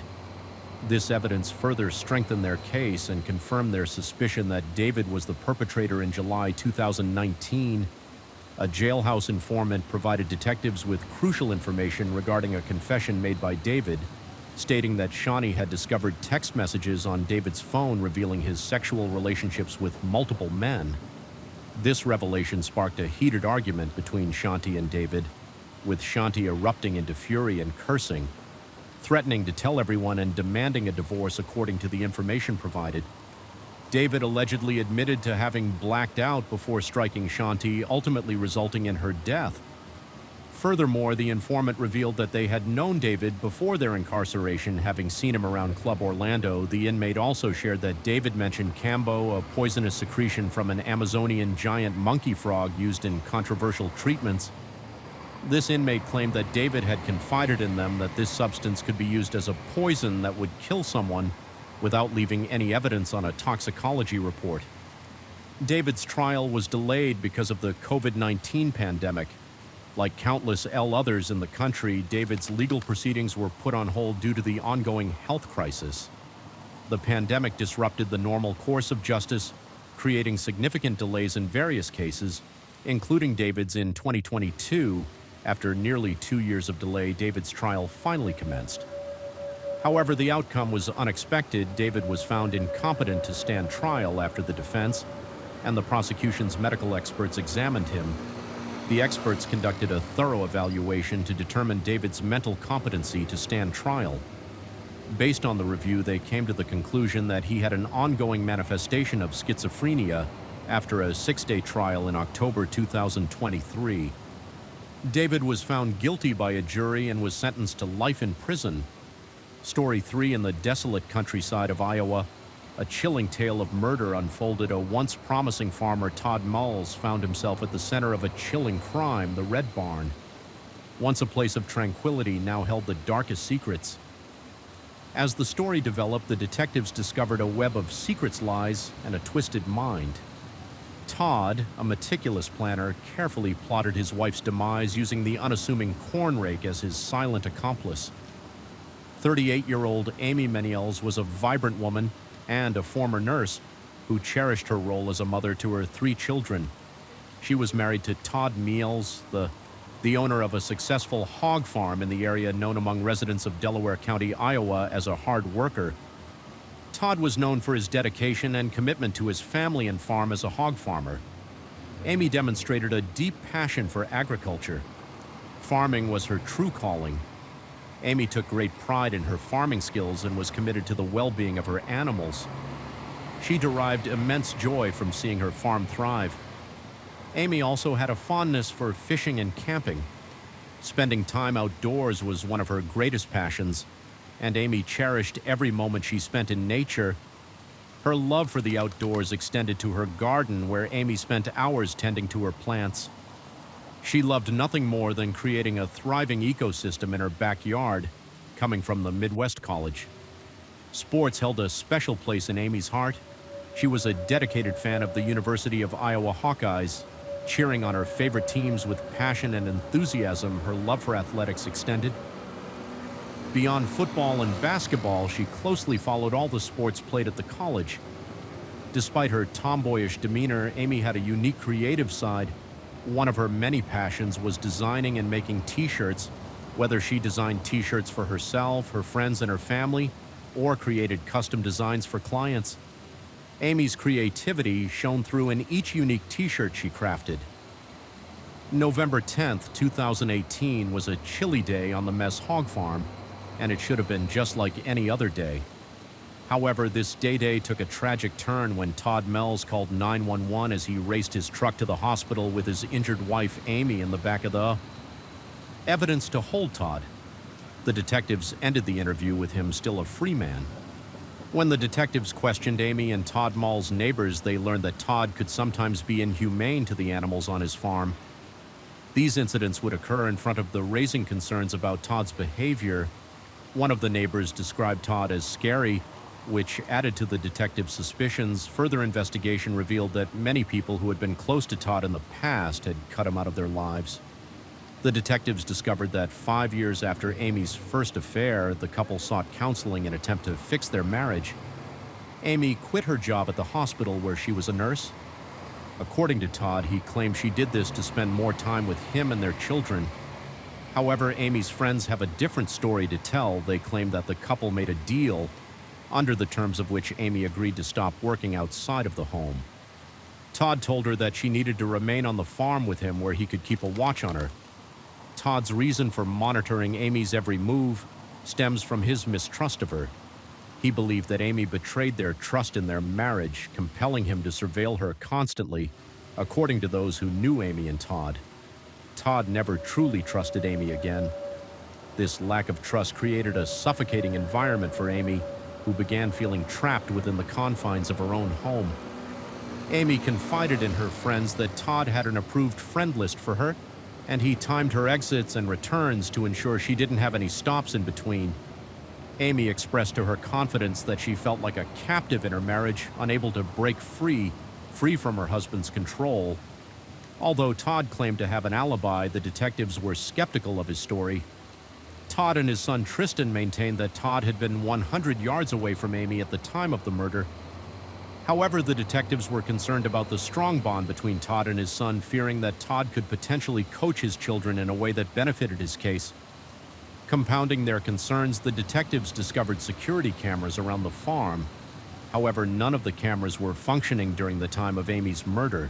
This evidence further strengthened their case and confirmed their suspicion that David was the perpetrator. In July 2019, a jailhouse informant provided detectives with crucial information regarding a confession made by David, stating that Shanti had discovered text messages on David's phone revealing his sexual relationships with multiple men. This revelation sparked a heated argument between Shanti and David, with Shanti erupting into fury and cursing, threatening to tell everyone and demanding a divorce according to the information provided. David allegedly admitted to having blacked out before striking Shanti, ultimately resulting in her death. Furthermore, the informant revealed that they had known David before their incarceration, having seen him around Club Orlando. The inmate also shared that David mentioned Cambo, a poisonous secretion from an Amazonian giant monkey frog used in controversial treatments. This inmate claimed that David had confided in them that this substance could be used as a poison that would kill someone without leaving any evidence on a toxicology report. David's trial was delayed because of the COVID-19 pandemic. Like countless others in the country, David's legal proceedings were put on hold due to the ongoing health crisis. The pandemic disrupted the normal course of justice, creating significant delays in various cases, including David's in 2022. After nearly 2 years of delay, David's trial finally commenced. However, the outcome was unexpected. David was found incompetent to stand trial after the defense and the prosecution's medical experts examined him. The experts conducted a thorough evaluation to determine David's mental competency to stand trial. Based on the review, they came to the conclusion that he had an ongoing manifestation of schizophrenia after a 6-day trial in October 2023. David was found guilty by a jury and was sentenced to life in prison. Story 3: in the desolate countryside of Iowa, a chilling tale of murder unfolded. A once promising farmer, Todd Mulls, found himself at the center of a chilling crime, the Red Barn. Once a place of tranquility, now held the darkest secrets. As the story developed, the detectives discovered a web of secrets, lies, and a twisted mind. Todd, a meticulous planner, carefully plotted his wife's demise, using the unassuming corn rake as his silent accomplice. 38-year-old Amy Mullis was a vibrant woman and a former nurse who cherished her role as a mother to her 3 children. She was married to Todd Mullis, the owner of a successful hog farm in the area, known among residents of Delaware County, Iowa, as a hard worker. Todd was known for his dedication and commitment to his family and farm as a hog farmer. Amy demonstrated a deep passion for agriculture. Farming was her true calling. Amy took great pride in her farming skills and was committed to the well-being of her animals. She derived immense joy from seeing her farm thrive. Amy also had a fondness for fishing and camping. Spending time outdoors was one of her greatest passions, and Amy cherished every moment she spent in nature. Her love for the outdoors extended to her garden, where Amy spent hours tending to her plants. She loved nothing more than creating a thriving ecosystem in her backyard, coming from the Midwest College. Sports held a special place in Amy's heart. She was a dedicated fan of the University of Iowa Hawkeyes, cheering on her favorite teams with passion and enthusiasm. Her love for athletics extended. Beyond football and basketball, she closely followed all the sports played at the college. Despite her tomboyish demeanor, Amy had a unique creative side. One of her many passions was designing and making t-shirts, whether she designed t-shirts for herself, her friends, and her family, or created custom designs for clients. Amy's creativity shone through in each unique t-shirt she crafted. November 10th, 2018 was a chilly day on the Mess Hog Farm, and it should have been just like any other day. However, this day took a tragic turn when Todd Mells called 911 as he raced his truck to the hospital with his injured wife Amy in the back of the evidence to hold Todd. The detectives ended the interview with him still a free man. When the detectives questioned Amy and Todd Mall's neighbors, they learned that Todd could sometimes be inhumane to the animals on his farm. These incidents would occur in front of the raising concerns about Todd's behavior. One of the neighbors described Todd as scary, which added to the detectives' suspicions. Further investigation revealed that many people who had been close to Todd in the past had cut him out of their lives. The detectives discovered that 5 years after Amy's first affair, the couple sought counseling in an attempt to fix their marriage. Amy quit her job at the hospital where she was a nurse. According to Todd, he claimed she did this to spend more time with him and their children. However, Amy's friends have a different story to tell. They claim that the couple made a deal, under the terms of which Amy agreed to stop working outside of the home. Todd told her that she needed to remain on the farm with him where he could keep a watch on her. Todd's reason for monitoring Amy's every move stems from his mistrust of her. He believed that Amy betrayed their trust in their marriage, compelling him to surveil her constantly, according to those who knew Amy and Todd. Todd never truly trusted Amy again. This lack of trust created a suffocating environment for Amy, who began feeling trapped within the confines of her own home. Amy confided in her friends that Todd had an approved friend list for her, and he timed her exits and returns to ensure she didn't have any stops in between. Amy expressed to her confidence that she felt like a captive in her marriage, unable to break free from her husband's control. Although Todd claimed to have an alibi, the detectives were skeptical of his story. Todd and his son Tristan maintained that Todd had been 100 yards away from Amy at the time of the murder. However, the detectives were concerned about the strong bond between Todd and his son, fearing that Todd could potentially coach his children in a way that benefited his case. Compounding their concerns, the detectives discovered security cameras around the farm. However, none of the cameras were functioning during the time of Amy's murder.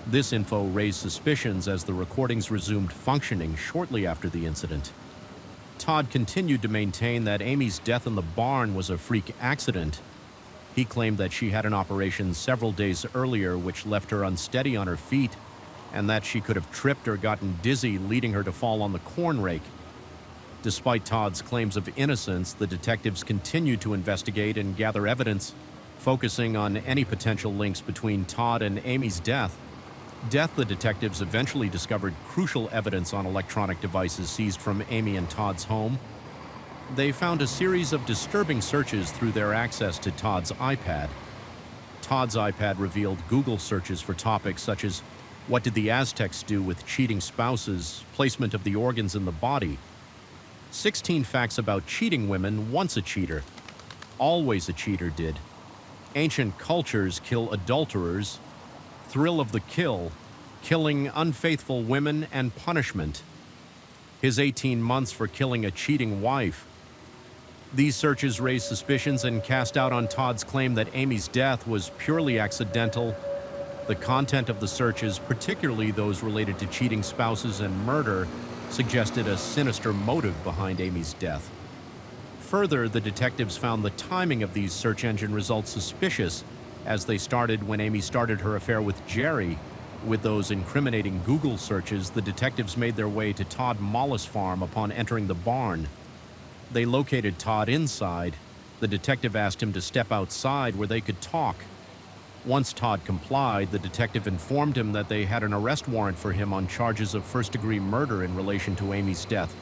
This info raised suspicions as the recordings resumed functioning shortly after the incident. Todd continued to maintain that Amy's death in the barn was a freak accident. He claimed that she had an operation several days earlier which left her unsteady on her feet, and that she could have tripped or gotten dizzy, leading her to fall on the corn rake. Despite Todd's claims of innocence, the detectives continued to investigate and gather evidence, focusing on any potential links between Todd and Amy's death. The detectives eventually discovered crucial evidence on electronic devices seized from Amy and Todd's home. They found a series of disturbing searches through their access to Todd's iPad. Todd's iPad revealed Google searches for topics such as what did the Aztecs do with cheating spouses, placement of the organs in the body, 16 facts about cheating women, once a cheater, always a cheater did, ancient cultures kill adulterers, thrill of the kill, killing unfaithful women and punishment, his 18 months for killing a cheating wife. These searches raised suspicions and cast doubt on Todd's claim that Amy's death was purely accidental. The content of the searches, particularly those related to cheating spouses and murder, suggested a sinister motive behind Amy's death. Further, the detectives found the timing of these search engine results suspicious, as they started when Amy started her affair with Jerry. With those incriminating Google searches, the detectives made their way to Todd Mullis' farm upon entering the barn. They located Todd inside. The detective asked him to step outside where they could talk. Once Todd complied, the detective informed him that they had an arrest warrant for him on charges of first-degree murder in relation to Amy's death.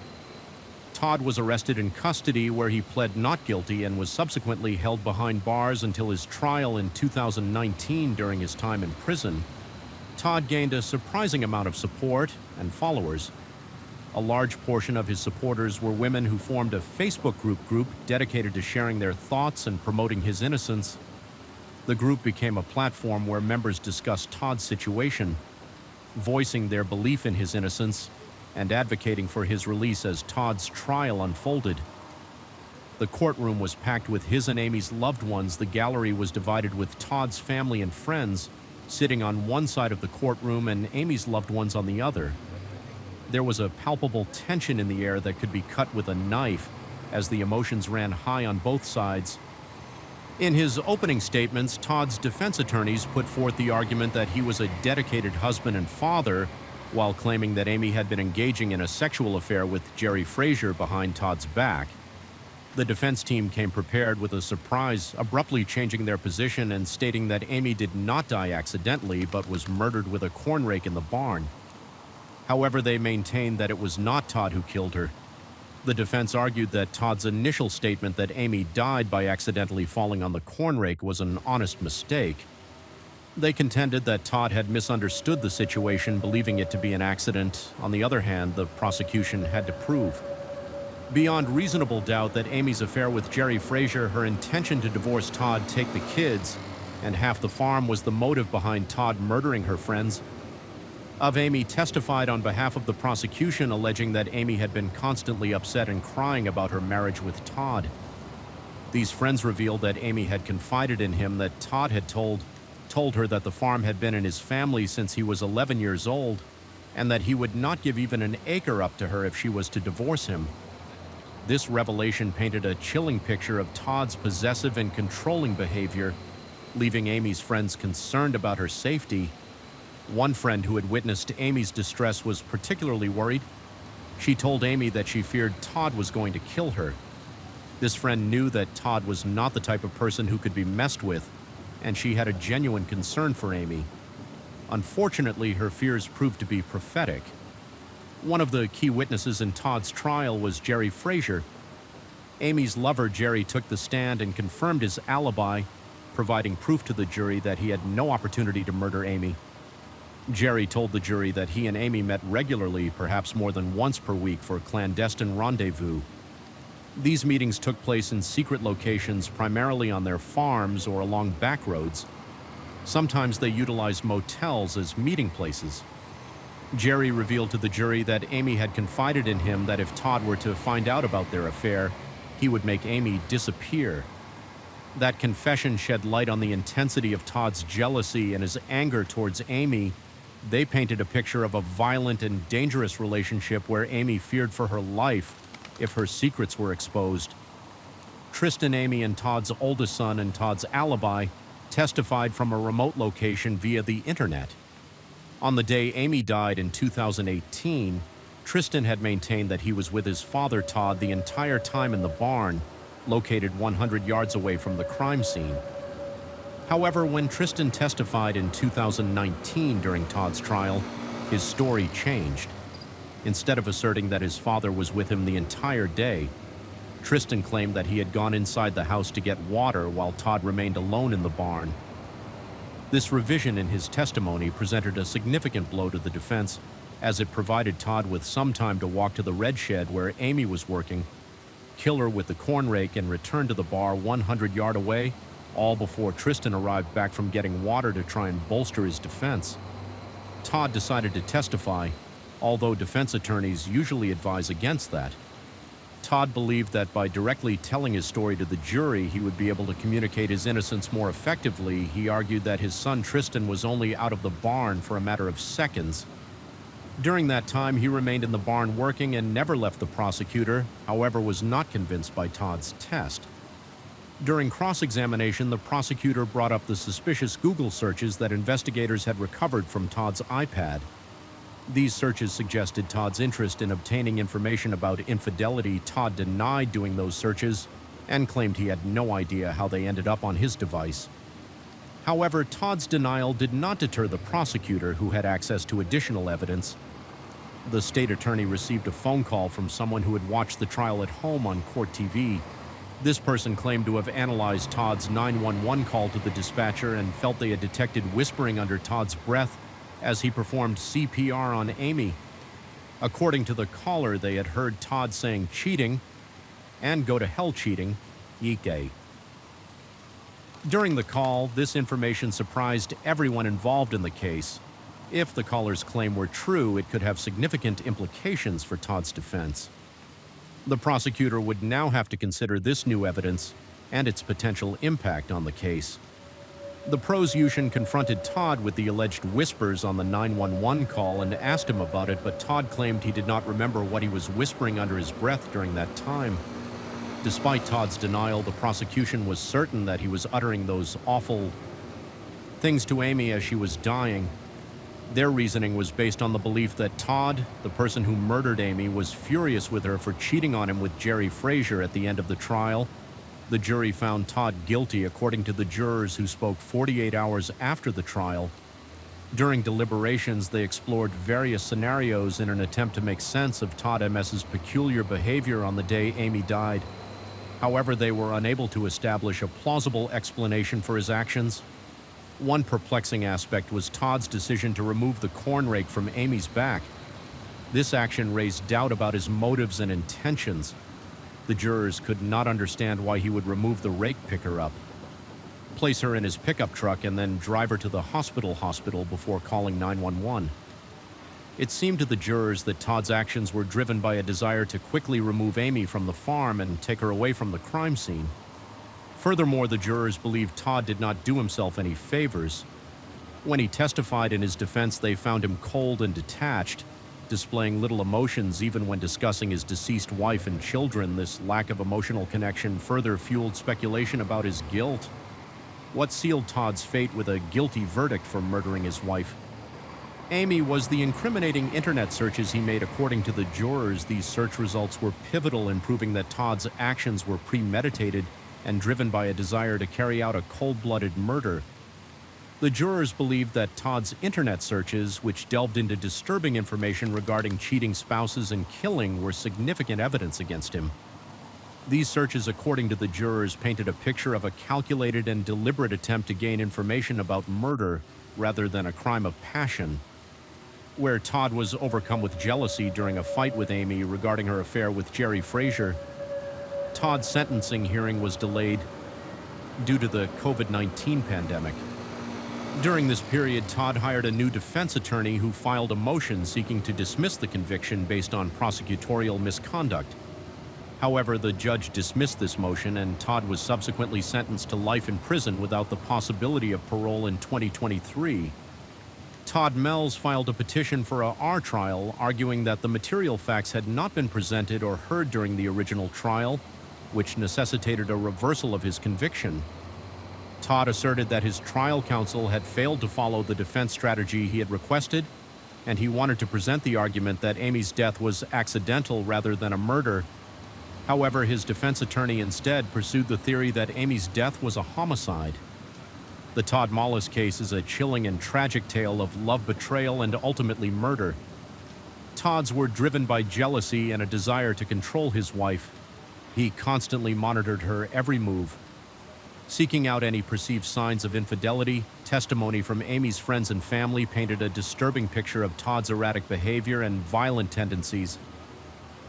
Todd was arrested in custody, where he pled not guilty and was subsequently held behind bars until his trial in 2019 during his time in prison. Todd gained a surprising amount of support and followers. A large portion of his supporters were women who formed a Facebook group dedicated to sharing their thoughts and promoting his innocence. The group became a platform where members discussed Todd's situation, voicing their belief in his innocence and advocating for his release as Todd's trial unfolded. The courtroom was packed with his and Amy's loved ones. The gallery was divided with Todd's family and friends sitting on one side of the courtroom and Amy's loved ones on the other. There was a palpable tension in the air that could be cut with a knife as the emotions ran high on both sides. In his opening statements, Todd's defense attorneys put forth the argument that he was a dedicated husband and father, while claiming that Amy had been engaging in a sexual affair with Jerry Frazier behind Todd's back. The defense team came prepared with a surprise, abruptly changing their position and stating that Amy did not die accidentally but was murdered with a corn rake in the barn. However, they maintained that it was not Todd who killed her. The defense argued that Todd's initial statement that Amy died by accidentally falling on the corn rake was an honest mistake. They contended that Todd had misunderstood the situation, believing it to be an accident. On the other hand, the prosecution had to prove beyond reasonable doubt that Amy's affair with Jerry Frazier, her intention to divorce Todd, take the kids, and half the farm was the motive behind Todd murdering her friends. Amy testified on behalf of the prosecution, alleging that Amy had been constantly upset and crying about her marriage with Todd. These friends revealed that Amy had confided in him that Todd had told her that the farm had been in his family since he was 11 years old, and that he would not give even an acre up to her if she was to divorce him. This revelation painted a chilling picture of Todd's possessive and controlling behavior, leaving Amy's friends concerned about her safety. One friend who had witnessed Amy's distress was particularly worried. She told Amy that she feared Todd was going to kill her. This friend knew that Todd was not the type of person who could be messed with, and she had a genuine concern for Amy. Unfortunately, her fears proved to be prophetic. One of the key witnesses in Todd's trial was Jerry Frazier. Amy's lover, Jerry, took the stand and confirmed his alibi, providing proof to the jury that he had no opportunity to murder Amy. Jerry told the jury that he and Amy met regularly, perhaps more than once per week, for clandestine rendezvous. These meetings took place in secret locations, primarily on their farms or along back roads. Sometimes they utilized motels as meeting places. Jerry revealed to the jury that Amy had confided in him that if Todd were to find out about their affair, he would make Amy disappear. That confession shed light on the intensity of Todd's jealousy and his anger towards Amy. They painted a picture of a violent and dangerous relationship where Amy feared for her life if her secrets were exposed. Tristan, Amy, and Todd's oldest son and Todd's alibi testified from a remote location via the internet. On the day Amy died in 2018, Tristan had maintained that he was with his father, Todd, the entire time in the barn, located 100 yards away from the crime scene. However, when Tristan testified in 2019 during Todd's trial, his story changed. Instead of asserting that his father was with him the entire day, Tristan claimed that he had gone inside the house to get water while Todd remained alone in the barn. This revision in his testimony presented a significant blow to the defense, as it provided Todd with some time to walk to the red shed where Amy was working, kill her with the corn rake, and return to the bar 100 yards away, all before Tristan arrived back from getting water to try and bolster his defense. Todd decided to testify, although defense attorneys usually advise against that. Todd believed that by directly telling his story to the jury, he would be able to communicate his innocence more effectively. He argued that his son Tristan was only out of the barn for a matter of seconds. During that time, he remained in the barn working and never left the prosecutor, however, was not convinced by Todd's test. During cross-examination, the prosecutor brought up the suspicious Google searches that investigators had recovered from Todd's iPad. These searches suggested Todd's interest in obtaining information about infidelity. Todd denied doing those searches and claimed he had no idea how they ended up on his device. However, Todd's denial did not deter the prosecutor, who had access to additional evidence. The state attorney received a phone call from someone who had watched the trial at home on court TV. This person claimed to have analyzed Todd's 911 call to the dispatcher and felt they had detected whispering under Todd's breath as he performed CPR on Amy. According to the caller, they had heard Todd saying cheating and go to hell cheating, Yike. During the call, this information surprised everyone involved in the case. If the caller's claim were true, it could have significant implications for Todd's defense. The prosecutor would now have to consider this new evidence and its potential impact on the case. The prosecution confronted Todd with the alleged whispers on the 911 call and asked him about it, but Todd claimed he did not remember what he was whispering under his breath during that time. Despite Todd's denial, the prosecution was certain that he was uttering those awful things to Amy as she was dying. Their reasoning was based on the belief that Todd, the person who murdered Amy, was furious with her for cheating on him with Jerry Frazier at the end of the trial. The jury found Todd guilty, according to the jurors who spoke 48 hours after the trial. During deliberations, they explored various scenarios in an attempt to make sense of Todd MS's peculiar behavior on the day Amy died. However, they were unable to establish a plausible explanation for his actions. One perplexing aspect was Todd's decision to remove the corn rake from Amy's back. This action raised doubt about his motives and intentions. The jurors could not understand why he would remove the rake picker up, place her in his pickup truck, and then drive her to the hospital before calling 911. It seemed to the jurors that Todd's actions were driven by a desire to quickly remove Amy from the farm and take her away from the crime scene. Furthermore, the jurors believed Todd did not do himself any favors. When he testified in his defense, they found him cold and detached, displaying little emotions even when discussing his deceased wife and children. This lack of emotional connection further fueled speculation about his guilt. What sealed Todd's fate with a guilty verdict for murdering his wife? Amy was the incriminating internet searches he made. According to the jurors, these search results were pivotal in proving that Todd's actions were premeditated and driven by a desire to carry out a cold-blooded murder. The jurors believed that Todd's internet searches, which delved into disturbing information regarding cheating spouses and killing, were significant evidence against him. These searches, according to the jurors, painted a picture of a calculated and deliberate attempt to gain information about murder rather than a crime of passion. Where Todd was overcome with jealousy during a fight with Amy regarding her affair with Jerry Frazier, Todd's sentencing hearing was delayed due to the COVID-19 pandemic. During this period, Todd hired a new defense attorney who filed a motion seeking to dismiss the conviction based on prosecutorial misconduct. However, the judge dismissed this motion, and Todd was subsequently sentenced to life in prison without the possibility of parole in 2023. Todd Mells filed a petition for a retrial, arguing that the material facts had not been presented or heard during the original trial, which necessitated a reversal of his conviction. Todd asserted that his trial counsel had failed to follow the defense strategy he had requested, and he wanted to present the argument that Amy's death was accidental rather than a murder. However, his defense attorney instead pursued the theory that Amy's death was a homicide. The Todd Mullis case is a chilling and tragic tale of love betrayal and ultimately murder. Todd's were driven by jealousy and a desire to control his wife. He constantly monitored her every move. Seeking out any perceived signs of infidelity, testimony from Amy's friends and family painted a disturbing picture of Todd's erratic behavior and violent tendencies.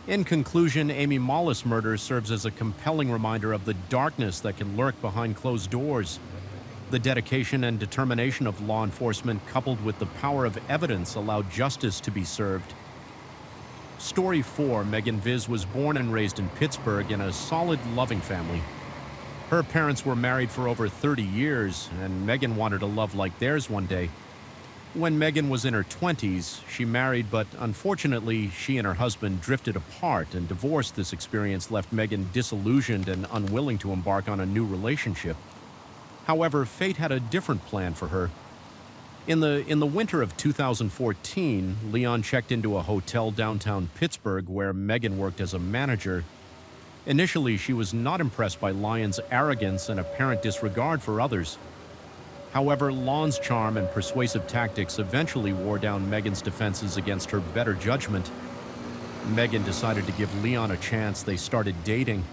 In conclusion, Amy Mullis' murder serves as a compelling reminder of the darkness that can lurk behind closed doors. The dedication and determination of law enforcement, coupled with the power of evidence, allowed justice to be served. Story 4, Megan Viz was born and raised in Pittsburgh in a solid, loving family. Her parents were married for over 30 years, and Megan wanted a love like theirs one day. When Megan was in her 20s, she married, but unfortunately, she and her husband drifted apart, and divorce. This experience left Megan disillusioned and unwilling to embark on a new relationship. However, fate had a different plan for her. In the winter of 2014, Leon checked into a hotel downtown Pittsburgh where Megan worked as a manager. Initially, she was not impressed by Lyon's arrogance and apparent disregard for others. However, Lon's charm and persuasive tactics eventually wore down Megan's defenses against her better judgment. Megan decided to give Leon a chance. They started dating.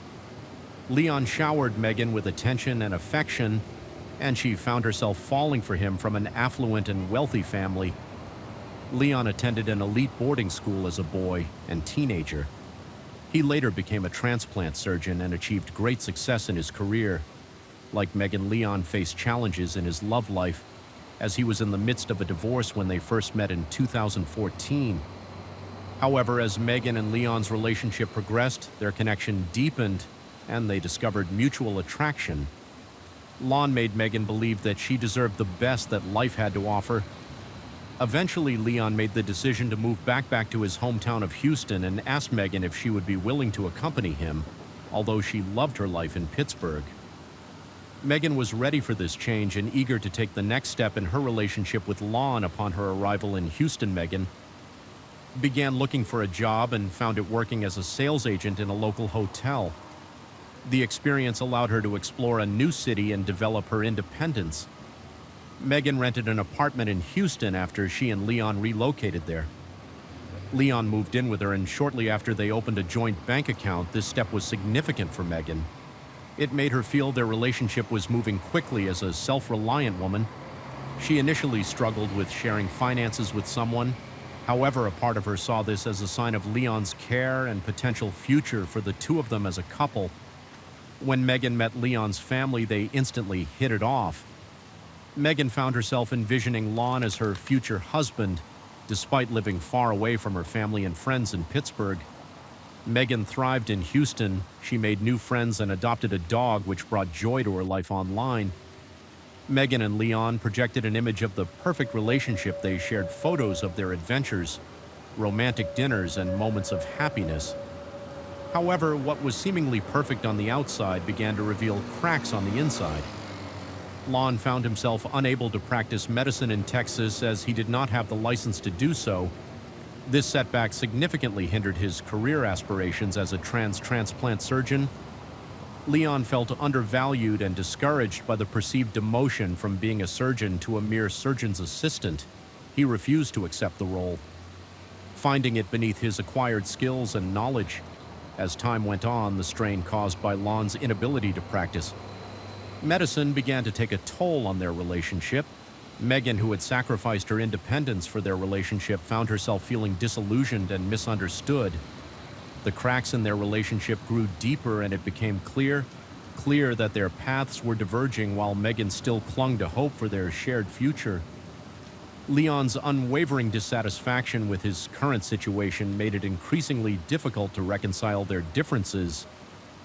Leon showered Megan with attention and affection, and she found herself falling for him from an affluent and wealthy family. Leon attended an elite boarding school as a boy and teenager. He later became a transplant surgeon and achieved great success in his career. Like Megan, Leon faced challenges in his love life, as he was in the midst of a divorce when they first met in 2014. However, as Megan and Leon's relationship progressed, their connection deepened, and they discovered mutual attraction. Lon made Megan believe that she deserved the best that life had to offer. Eventually, Leon made the decision to move back to his hometown of Houston and asked Megan if she would be willing to accompany him. although she loved her life in Pittsburgh. Megan was ready for this change and eager to take the next step in her relationship with Lon upon her arrival in Houston. Megan began looking for a job and found it working as a sales agent in a local hotel. The experience allowed her to explore a new city and develop her independence. Megan rented an apartment in Houston after she and Leon relocated there. Leon moved in with her, and shortly after they opened a joint bank account. This step was significant for Megan. It made her feel their relationship was moving quickly. As a self-reliant woman, she initially struggled with sharing finances with someone. However, a part of her saw this as a sign of Leon's care and potential future for the two of them as a couple. When Megan met Leon's family, they instantly hit it off. Megan found herself envisioning Lon as her future husband, despite living far away from her family and friends in Pittsburgh. Megan thrived in Houston. She made new friends and adopted a dog, which brought joy to her life online. Megan and Leon projected an image of the perfect relationship. They shared photos of their adventures, romantic dinners, and moments of happiness. However, what was seemingly perfect on the outside began to reveal cracks on the inside. Lon found himself unable to practice medicine in Texas as he did not have the license to do so. This setback significantly hindered his career aspirations as a transplant surgeon. Leon felt undervalued and discouraged by the perceived demotion from being a surgeon to a mere surgeon's assistant. He refused to accept the role, finding it beneath his acquired skills and knowledge. As time went on, the strain caused by Lon's inability to practice medicine began to take a toll on their relationship. Megan, who had sacrificed her independence for their relationship, found herself feeling disillusioned and misunderstood. The cracks in their relationship grew deeper, and it became clear that their paths were diverging while Megan still clung to hope for their shared future. Leon's unwavering dissatisfaction with his current situation made it increasingly difficult to reconcile their differences.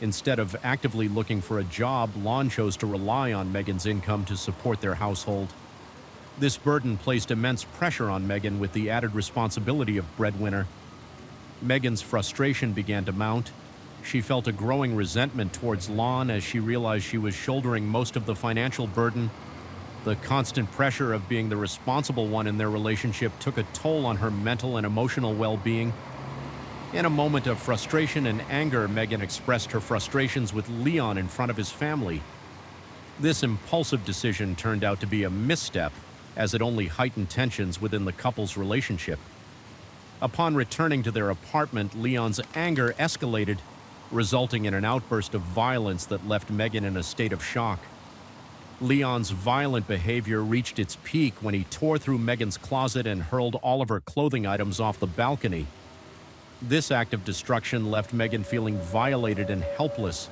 Instead of actively looking for a job, Lon chose to rely on Megan's income to support their household. This burden placed immense pressure on Megan, with the added responsibility of breadwinner. Megan's frustration began to mount. She felt a growing resentment towards Lon as she realized she was shouldering most of the financial burden. The constant pressure of being the responsible one in their relationship took a toll on her mental and emotional well-being. In a moment of frustration and anger, Megan expressed her frustrations with Leon in front of his family. This impulsive decision turned out to be a misstep, as it only heightened tensions within the couple's relationship. Upon returning to their apartment, Leon's anger escalated, resulting in an outburst of violence that left Megan in a state of shock. Leon's violent behavior reached its peak when he tore through Megan's closet and hurled all of her clothing items off the balcony. This act of destruction left Megan feeling violated and helpless.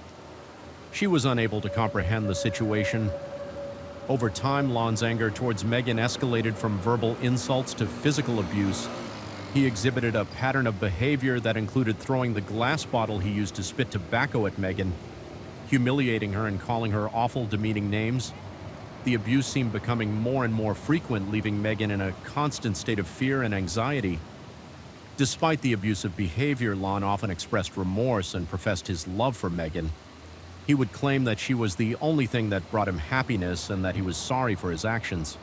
She was unable to comprehend the situation. Over time, Lon's anger towards Megan escalated from verbal insults to physical abuse. He exhibited a pattern of behavior that included throwing the glass bottle he used to spit tobacco at Megan, humiliating her and calling her awful, demeaning names. The abuse seemed becoming more and more frequent, leaving Megan in a constant state of fear and anxiety. Despite the abusive behavior, Lon often expressed remorse and professed his love for Megan. He would claim that she was the only thing that brought him happiness and that he was sorry for his actions.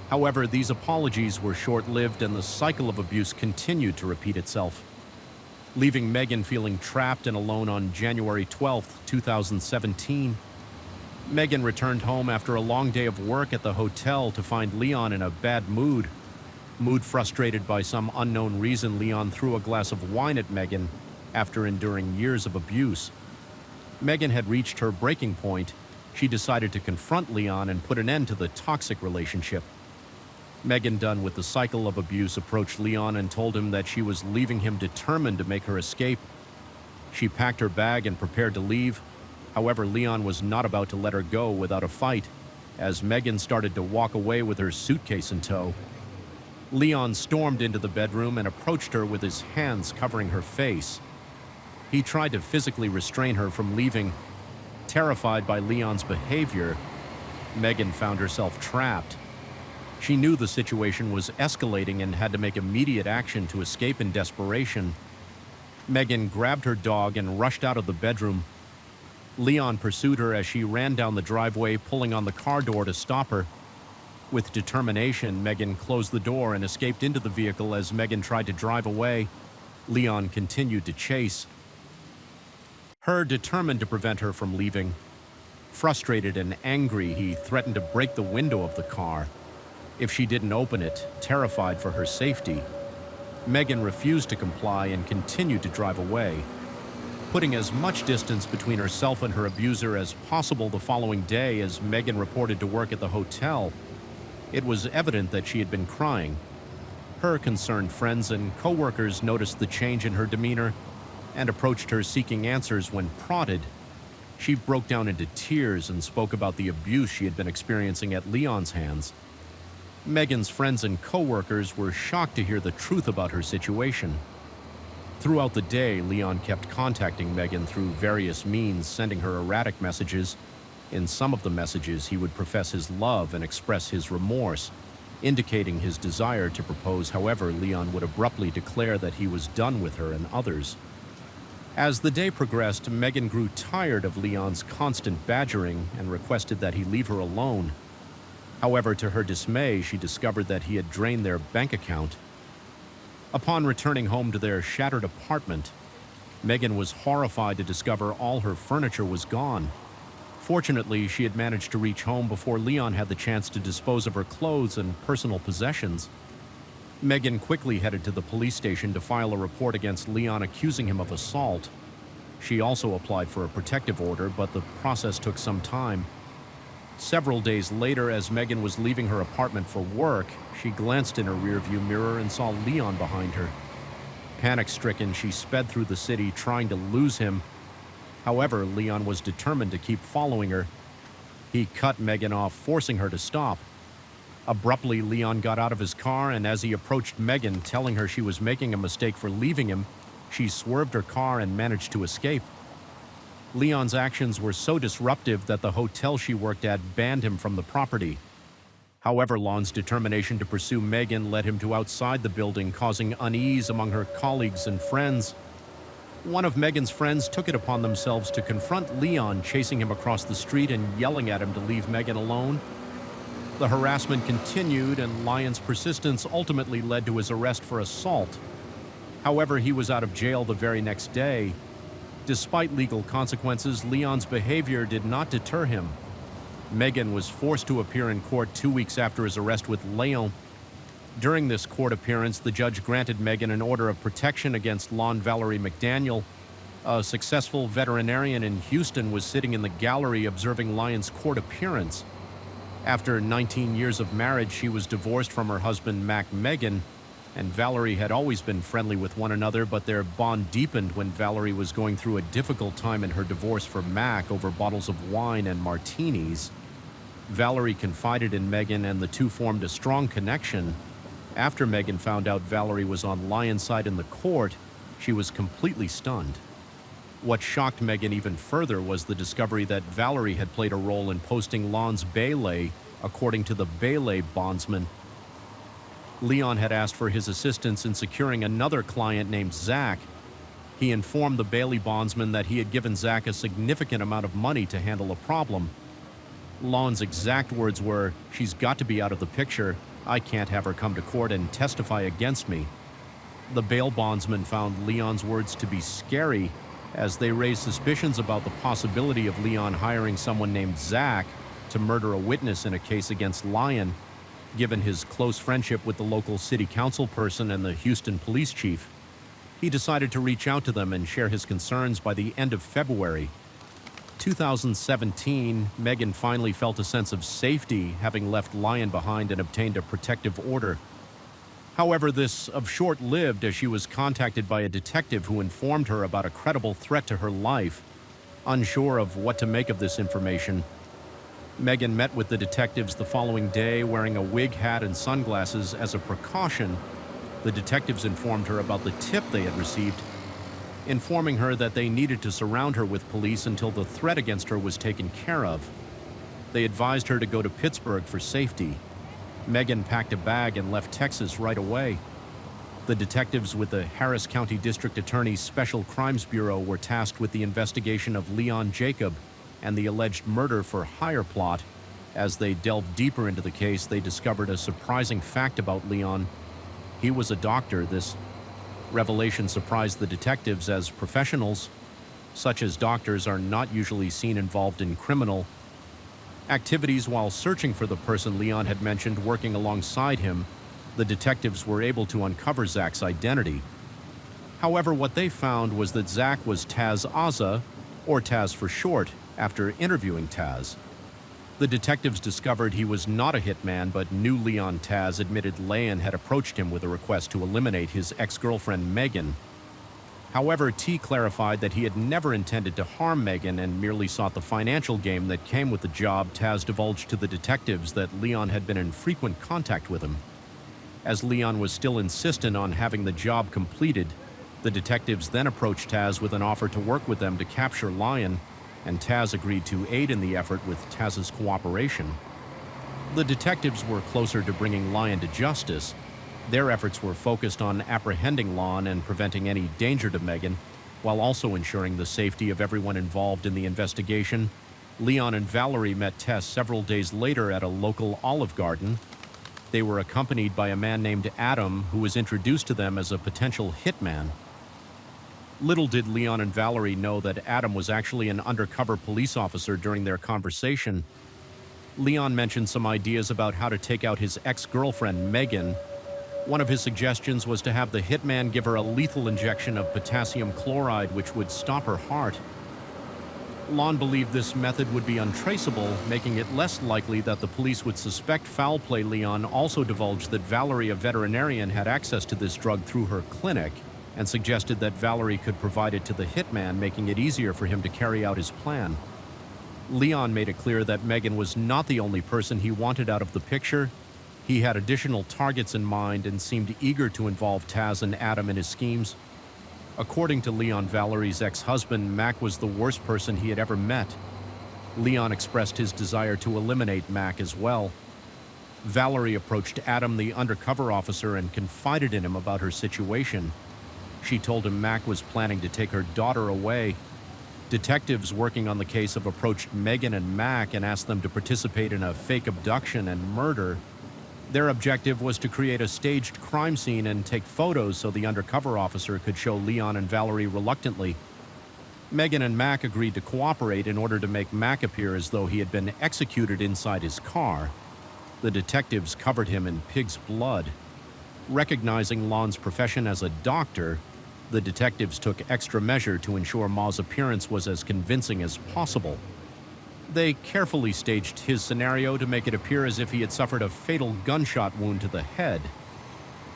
However, these apologies were short-lived, and the cycle of abuse continued to repeat itself, leaving Megan feeling trapped and alone. On January 12, 2017, Megan returned home after a long day of work at the hotel to find Leon in a bad mood. Frustrated by some unknown reason, Leon threw a glass of wine at Megan after enduring years of abuse. Megan had reached her breaking point. She decided to confront Leon and put an end to the toxic relationship. Megan, done with the cycle of abuse, approached Leon and told him that she was leaving him, determined to make her escape. She packed her bag and prepared to leave. However, Leon was not about to let her go without a fight, as Megan started to walk away with her suitcase in tow. Leon stormed into the bedroom and approached her with his hands covering her face. He tried to physically restrain her from leaving. Terrified by Leon's behavior, Megan found herself trapped. She knew the situation was escalating and had to make immediate action to escape in desperation. Megan grabbed her dog and rushed out of the bedroom. Leon pursued her as she ran down the driveway, pulling on the car door to stop her. With determination, Megan closed the door and escaped into the vehicle as Megan tried to drive away. Leon continued to chase her, determined to prevent her from leaving. Frustrated and angry, he threatened to break the window of the car if she didn't open it, terrified for her safety. Megan refused to comply and continued to drive away, putting as much distance between herself and her abuser as possible. The following day, as Megan reported to work at the hotel, it was evident that she had been crying. Her concerned friends and co-workers noticed the change in her demeanor and approached her seeking answers. When prodded, she broke down into tears and spoke about the abuse she had been experiencing at Leon's hands. Megan's friends and co-workers were shocked to hear the truth about her situation. Throughout the day, Leon kept contacting Megan through various means, sending her erratic messages. In some of the messages, he would profess his love and express his remorse, indicating his desire to propose. However, Leon would abruptly declare that he was done with her and others. As the day progressed, Megan grew tired of Leon's constant badgering and requested that he leave her alone. However, to her dismay, she discovered that he had drained their bank account. Upon returning home to their shattered apartment, Megan was horrified to discover all her furniture was gone. Fortunately, she had managed to reach home before Leon had the chance to dispose of her clothes and personal possessions. Megan quickly headed to the police station to file a report against Leon, accusing him of assault. She also applied for a protective order, but the process took some time. Several days later, as Megan was leaving her apartment for work, she glanced in her rearview mirror and saw Leon behind her. Panic-stricken, she sped through the city, trying to lose him. However, Leon was determined to keep following her. He cut Megan off, forcing her to stop. Abruptly, Leon got out of his car, and as he approached Megan, telling her she was making a mistake for leaving him, she swerved her car and managed to escape. Leon's actions were so disruptive that the hotel she worked at banned him from the property. However, Leon's determination to pursue Megan led him to outside the building, causing unease among her colleagues and friends. One of Megan's friends took it upon themselves to confront Leon, chasing him across the street and yelling at him to leave Megan alone. The harassment continued, and Lyon's persistence ultimately led to his arrest for assault. However, he was out of jail the very next day. Despite legal consequences, Leon's behavior did not deter him. Megan was forced to appear in court 2 weeks after his arrest with Leon. During this court appearance, the judge granted Megan an order of protection against Lon Valerie McDaniel. A successful veterinarian in Houston was sitting in the gallery observing Lyon's court appearance. After 19 years of marriage, she was divorced from her husband, Mac. Megan and Valerie had always been friendly with one another, but their bond deepened when Valerie was going through a difficult time in her divorce from Mac over bottles of wine and martinis. Valerie confided in Megan, and the two formed a strong connection. After Megan found out Valerie was on Lyon's side in the court, she was completely stunned. What shocked Megan even further was the discovery that Valerie had played a role in posting Lon's bail, according to the bail bondsman. Leon had asked for his assistance in securing another client named Zach. He informed the bail bondsman that he had given Zach a significant amount of money to handle a problem. Lon's exact words were, "She's got to be out of the picture. I can't have her come to court and testify against me." The bail bondsman found Leon's words to be scary, as they raised suspicions about the possibility of Leon hiring someone named Zach to murder a witness in a case against Lyon. Given his close friendship with the local city council person and the Houston police chief, he decided to reach out to them and share his concerns. By the end of February 2017, Megan finally felt a sense of safety, having left Lyon behind and obtained a protective order. However, this was short-lived, as she was contacted by a detective who informed her about a credible threat to her life. Unsure of what to make of this information, Megan met with the detectives the following day wearing a wig, hat, and sunglasses. As a precaution, the detectives informed her about the tip they had received, informing her that they needed to surround her with police until the threat against her was taken care of. They advised her to go to Pittsburgh for safety. Megan packed a bag and left Texas right away. The detectives with the Harris County District Attorney's Special Crimes Bureau were tasked with the investigation of Leon Jacob, and the alleged murder for hire plot. As they delved deeper into the case, they discovered a surprising fact about Leon. He was a doctor. This revelation surprised the detectives, as professionals, such as doctors, are not usually seen involved in criminal activities. While searching for the person Leon had mentioned working alongside him, the detectives were able to uncover Zach's identity. However, what they found was that Zach was Taz Aza, or Taz for short, after interviewing Taz. The detectives discovered he was not a hitman, but knew Leon. Taz admitted Leon had approached him with a request to eliminate his ex-girlfriend Megan. However, T clarified that he had never intended to harm Megan and merely sought the financial gain that came with the job. Taz divulged to the detectives that Leon had been in frequent contact with him. As Leon was still insistent on having the job completed, the detectives then approached Taz with an offer to work with them to capture Lion, and Taz agreed to aid in the effort with Taz's cooperation. The detectives were closer to bringing Lion to justice. Their efforts were focused on apprehending Lon and preventing any danger to Megan, while also ensuring the safety of everyone involved in the investigation. Leon and Valerie met Tess several days later at a local Olive Garden. They were accompanied by a man named Adam, who was introduced to them as a potential hitman. Little did Leon and Valerie know that Adam was actually an undercover police officer. During their conversation, Leon mentioned some ideas about how to take out his ex-girlfriend, Megan. One of his suggestions was to have the hitman give her a lethal injection of potassium chloride, which would stop her heart. Lon believed this method would be untraceable, making it less likely that the police would suspect foul play. Leon also divulged that Valerie, a veterinarian, had access to this drug through her clinic, and suggested that Valerie could provide it to the hitman, making it easier for him to carry out his plan. Leon made it clear that Megan was not the only person he wanted out of the picture. He had additional targets in mind and seemed eager to involve Taz and Adam in his schemes. According to Leon, Valerie's ex-husband, Mac, was the worst person he had ever met. Leon expressed his desire to eliminate Mac as well. Valerie approached Adam, the undercover officer, and confided in him about her situation. She told him Mac was planning to take her daughter away. Detectives working on the case have approached Megan and Mac and asked them to participate in a fake abduction and murder. Their objective was to create a staged crime scene and take photos so the undercover officer could show Leon and Valerie reluctantly. Megan and Mac agreed to cooperate in order to make Mac appear as though he had been executed inside his car. The detectives covered him in pig's blood. Recognizing Lon's profession as a doctor, the detectives took extra measure to ensure Ma's appearance was as convincing as possible. They carefully staged his scenario to make it appear as if he had suffered a fatal gunshot wound to the head.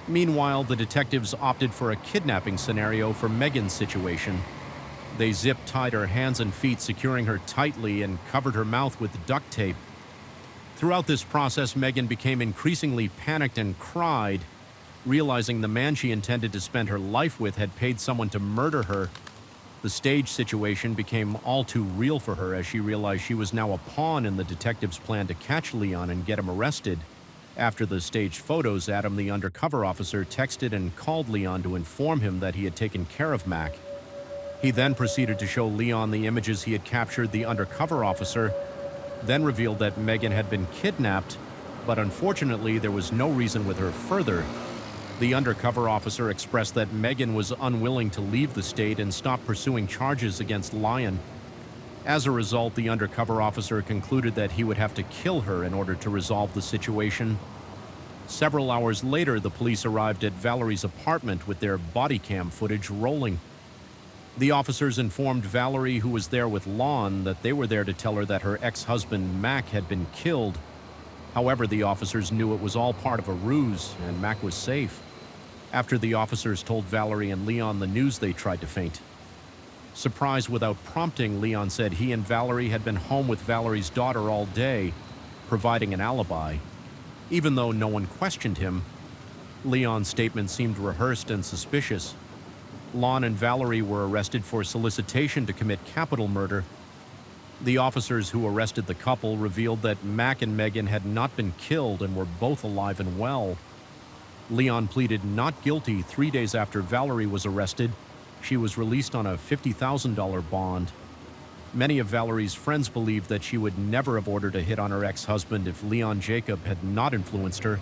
Meanwhile, the detectives opted for a kidnapping scenario for Megan's situation. They zip-tied her hands and feet, securing her tightly, and covered her mouth with duct tape. Throughout this process, Megan became increasingly panicked and cried, realizing the man she intended to spend her life with had paid someone to murder her. The stage situation became all too real for her as she realized she was now a pawn in the detectives' plan to catch Leon and get him arrested. After the staged photos, Adam, the undercover officer, texted and called Leon to inform him that he had taken care of Mac. He then proceeded to show Leon the images he had captured. The undercover officer then revealed that Megan had been kidnapped, but unfortunately there was no reason with her further. The undercover officer expressed that Megan was unwilling to leave the state and stop pursuing charges against Lion. As a result, the undercover officer concluded that he would have to kill her in order to resolve the situation. Several hours later, the police arrived at Valerie's apartment with their body cam footage rolling. The officers informed Valerie, who was there with Lon, that they were there to tell her that her ex-husband Mac had been killed. However, the officers knew it was all part of a ruse, and Mac was safe. After the officers told Valerie and Leon the news, they tried to faint. Surprised without prompting, Leon said he and Valerie had been home with Valerie's daughter all day, providing an alibi. Even though no one questioned him, Leon's statement seemed rehearsed and suspicious. Lon and Valerie were arrested for solicitation to commit capital murder. The officers who arrested the couple revealed that Mac and Megan had not been killed and were both alive and well. Leon pleaded not guilty 3 days after Valerie was arrested. She was released on a $50,000 bond. Many of Valerie's friends believed that she would never have ordered a hit on her ex-husband if Leon Jacob had not influenced her.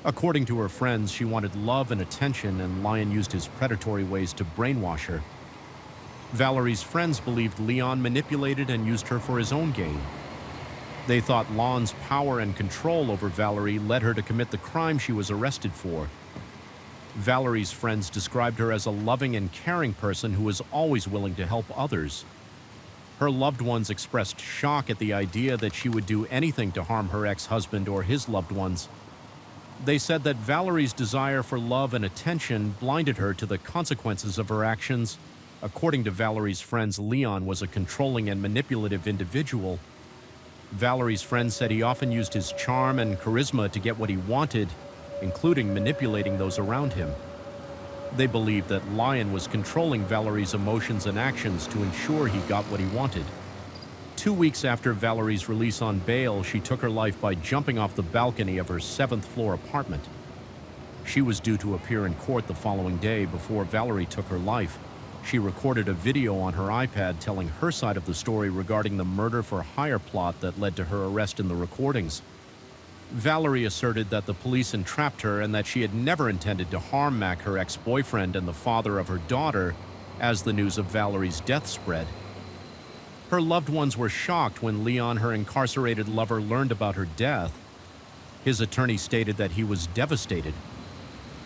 According to her friends, she wanted love and attention, and Lyon used his predatory ways to brainwash her. Valerie's friends believed Leon manipulated and used her for his own gain. They thought Lon's power and control over Valerie led her to commit the crime she was arrested for. Valerie's friends described her as a loving and caring person who was always willing to help others. Her loved ones expressed shock at the idea that she would do anything to harm her ex-husband or his loved ones. They said that Valerie's desire for love and attention blinded her to the consequences of her actions. According to Valerie's friends, Leon was a controlling and manipulative individual. Valerie's friends said he often used his charm and charisma to get what he wanted, including manipulating those around him. They believed that Lyon was controlling Valerie's emotions and actions to ensure he got what he wanted. 2 weeks after Valerie's release on bail, she took her life by jumping off the balcony of her 7th-floor apartment. She was due to appear in court the following day. Before Valerie took her life, she recorded a video on her iPad telling her side of the story regarding the murder-for-hire plot that led to her arrest in the recordings. Valerie asserted that the police entrapped her and that she had never intended to harm Mac, her ex-boyfriend and the father of her daughter, as the news of Valerie's death spread. Her loved ones were shocked when Leon, her incarcerated lover, learned about her death. His attorney stated that he was devastated.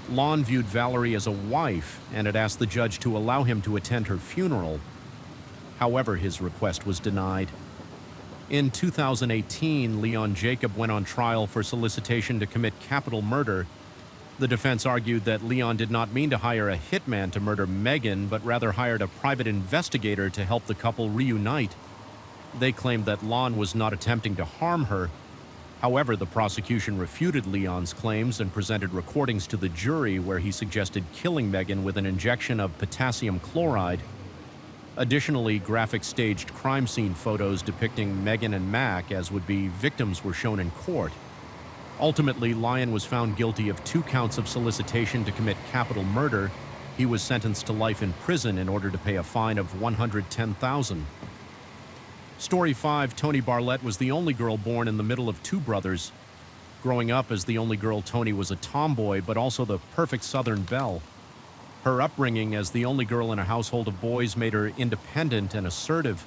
Lon viewed Valerie as a wife and had asked the judge to allow him to attend her funeral. However, his request was denied. In 2018, Leon Jacob went on trial for solicitation to commit capital murder. The defense argued that Leon did not mean to hire a hitman to murder Megan, but rather hired a private investigator to help the couple reunite. They claimed that Lon was not attempting to harm her. However, the prosecution refuted Leon's claims and presented recordings to the jury where he suggested killing Megan with an injection of potassium chloride. Additionally, graphic staged crime scene photos depicting Megan and Mac as would-be victims were shown in court. Ultimately, Lyon was found guilty of 2 counts of solicitation to commit capital murder. He was sentenced to life in prison in order to pay a fine of $110,000. Story 5, Toni Barlett was the only girl born in the middle of 2 brothers. Growing up as the only girl, Toni was a tomboy, but also the perfect Southern belle. Her upbringing as the only girl in a household of boys made her independent and assertive.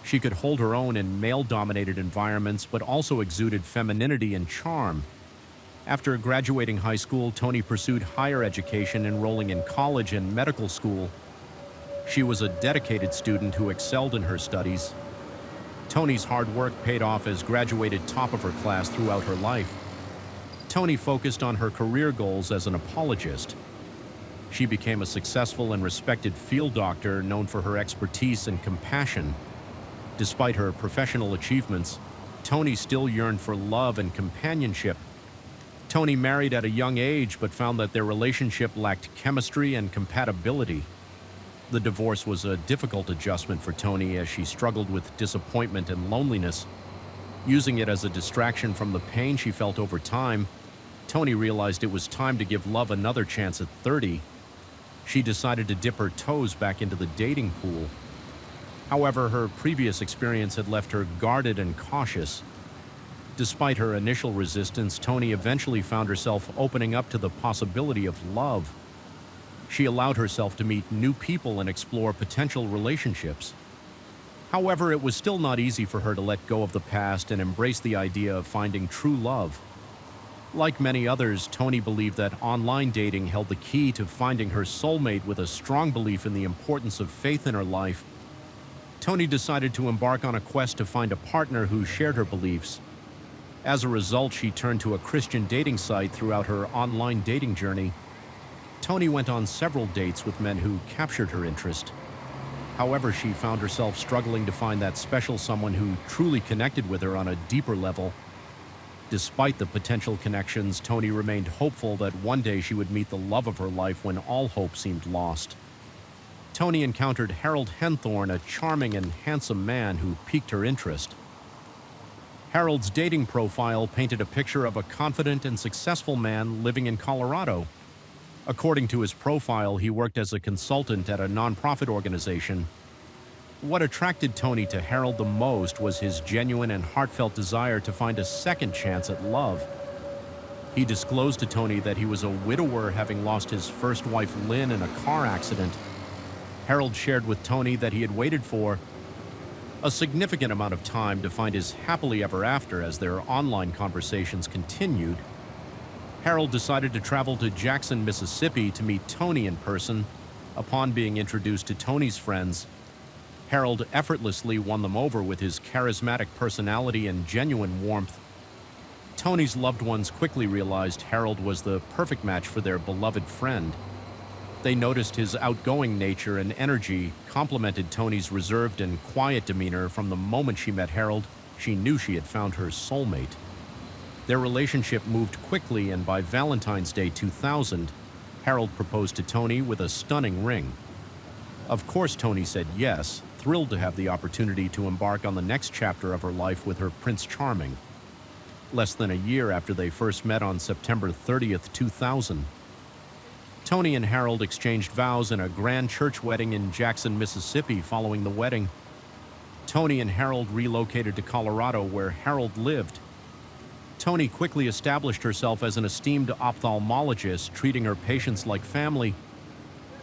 She could hold her own in male-dominated environments, but also exuded femininity and charm. After graduating high school, Toni pursued higher education, enrolling in college and medical school. She was a dedicated student who excelled in her studies. Toni's hard work paid off as graduated top of her class throughout her life. Toni focused on her career goals as an apologist. She became a successful and respected field doctor known for her expertise and compassion. Despite her professional achievements, Toni still yearned for love and companionship. Toni married at a young age but found that their relationship lacked chemistry and compatibility. The divorce was a difficult adjustment for Toni as she struggled with disappointment and loneliness. Using it as a distraction from the pain she felt over time, Toni realized it was time to give love another chance at 30. She decided to dip her toes back into the dating pool. However, her previous experience had left her guarded and cautious. Despite her initial resistance, Toni eventually found herself opening up to the possibility of love. She allowed herself to meet new people and explore potential relationships. However, it was still not easy for her to let go of the past and embrace the idea of finding true love. Like many others, Toni believed that online dating held the key to finding her soulmate. With a strong belief in the importance of faith in her life, Toni decided to embark on a quest to find a partner who shared her beliefs. As a result, she turned to a Christian dating site throughout her online dating journey. Toni went on several dates with men who captured her interest. However, she found herself struggling to find that special someone who truly connected with her on a deeper level. Despite the potential connections, Toni remained hopeful that one day she would meet the love of her life when all hope seemed lost. Toni encountered Harold Henthorn, a charming and handsome man who piqued her interest. Harold's dating profile painted a picture of a confident and successful man living in Colorado. According to his profile, he worked as a consultant at a nonprofit organization. What attracted Tony to Harold the most was his genuine and heartfelt desire to find a second chance at love. He disclosed to Tony that he was a widower, having lost his first wife Lynn in a car accident. Harold shared with Tony that he had waited for a significant amount of time to find his happily ever after. As their online conversations continued, Harold decided to travel to Jackson, Mississippi to meet Tony in person. Upon being introduced to Tony's friends, Harold effortlessly won them over with his charismatic personality and genuine warmth. Tony's loved ones quickly realized Harold was the perfect match for their beloved friend. They noticed his outgoing nature and energy complemented Tony's reserved and quiet demeanor. From the moment she met Harold, she knew she had found her soulmate. Their relationship moved quickly, and by Valentine's Day 2000, Harold proposed to Tony with a stunning ring. Of course, Tony said yes, thrilled to have the opportunity to embark on the next chapter of her life with her Prince Charming. Less than a year after they first met on September 30th, 2000, Tony and Harold exchanged vows in a grand church wedding in Jackson, Mississippi. Following the wedding, Tony and Harold relocated to Colorado, where Harold lived. Tony quickly established herself as an esteemed ophthalmologist, treating her patients like family.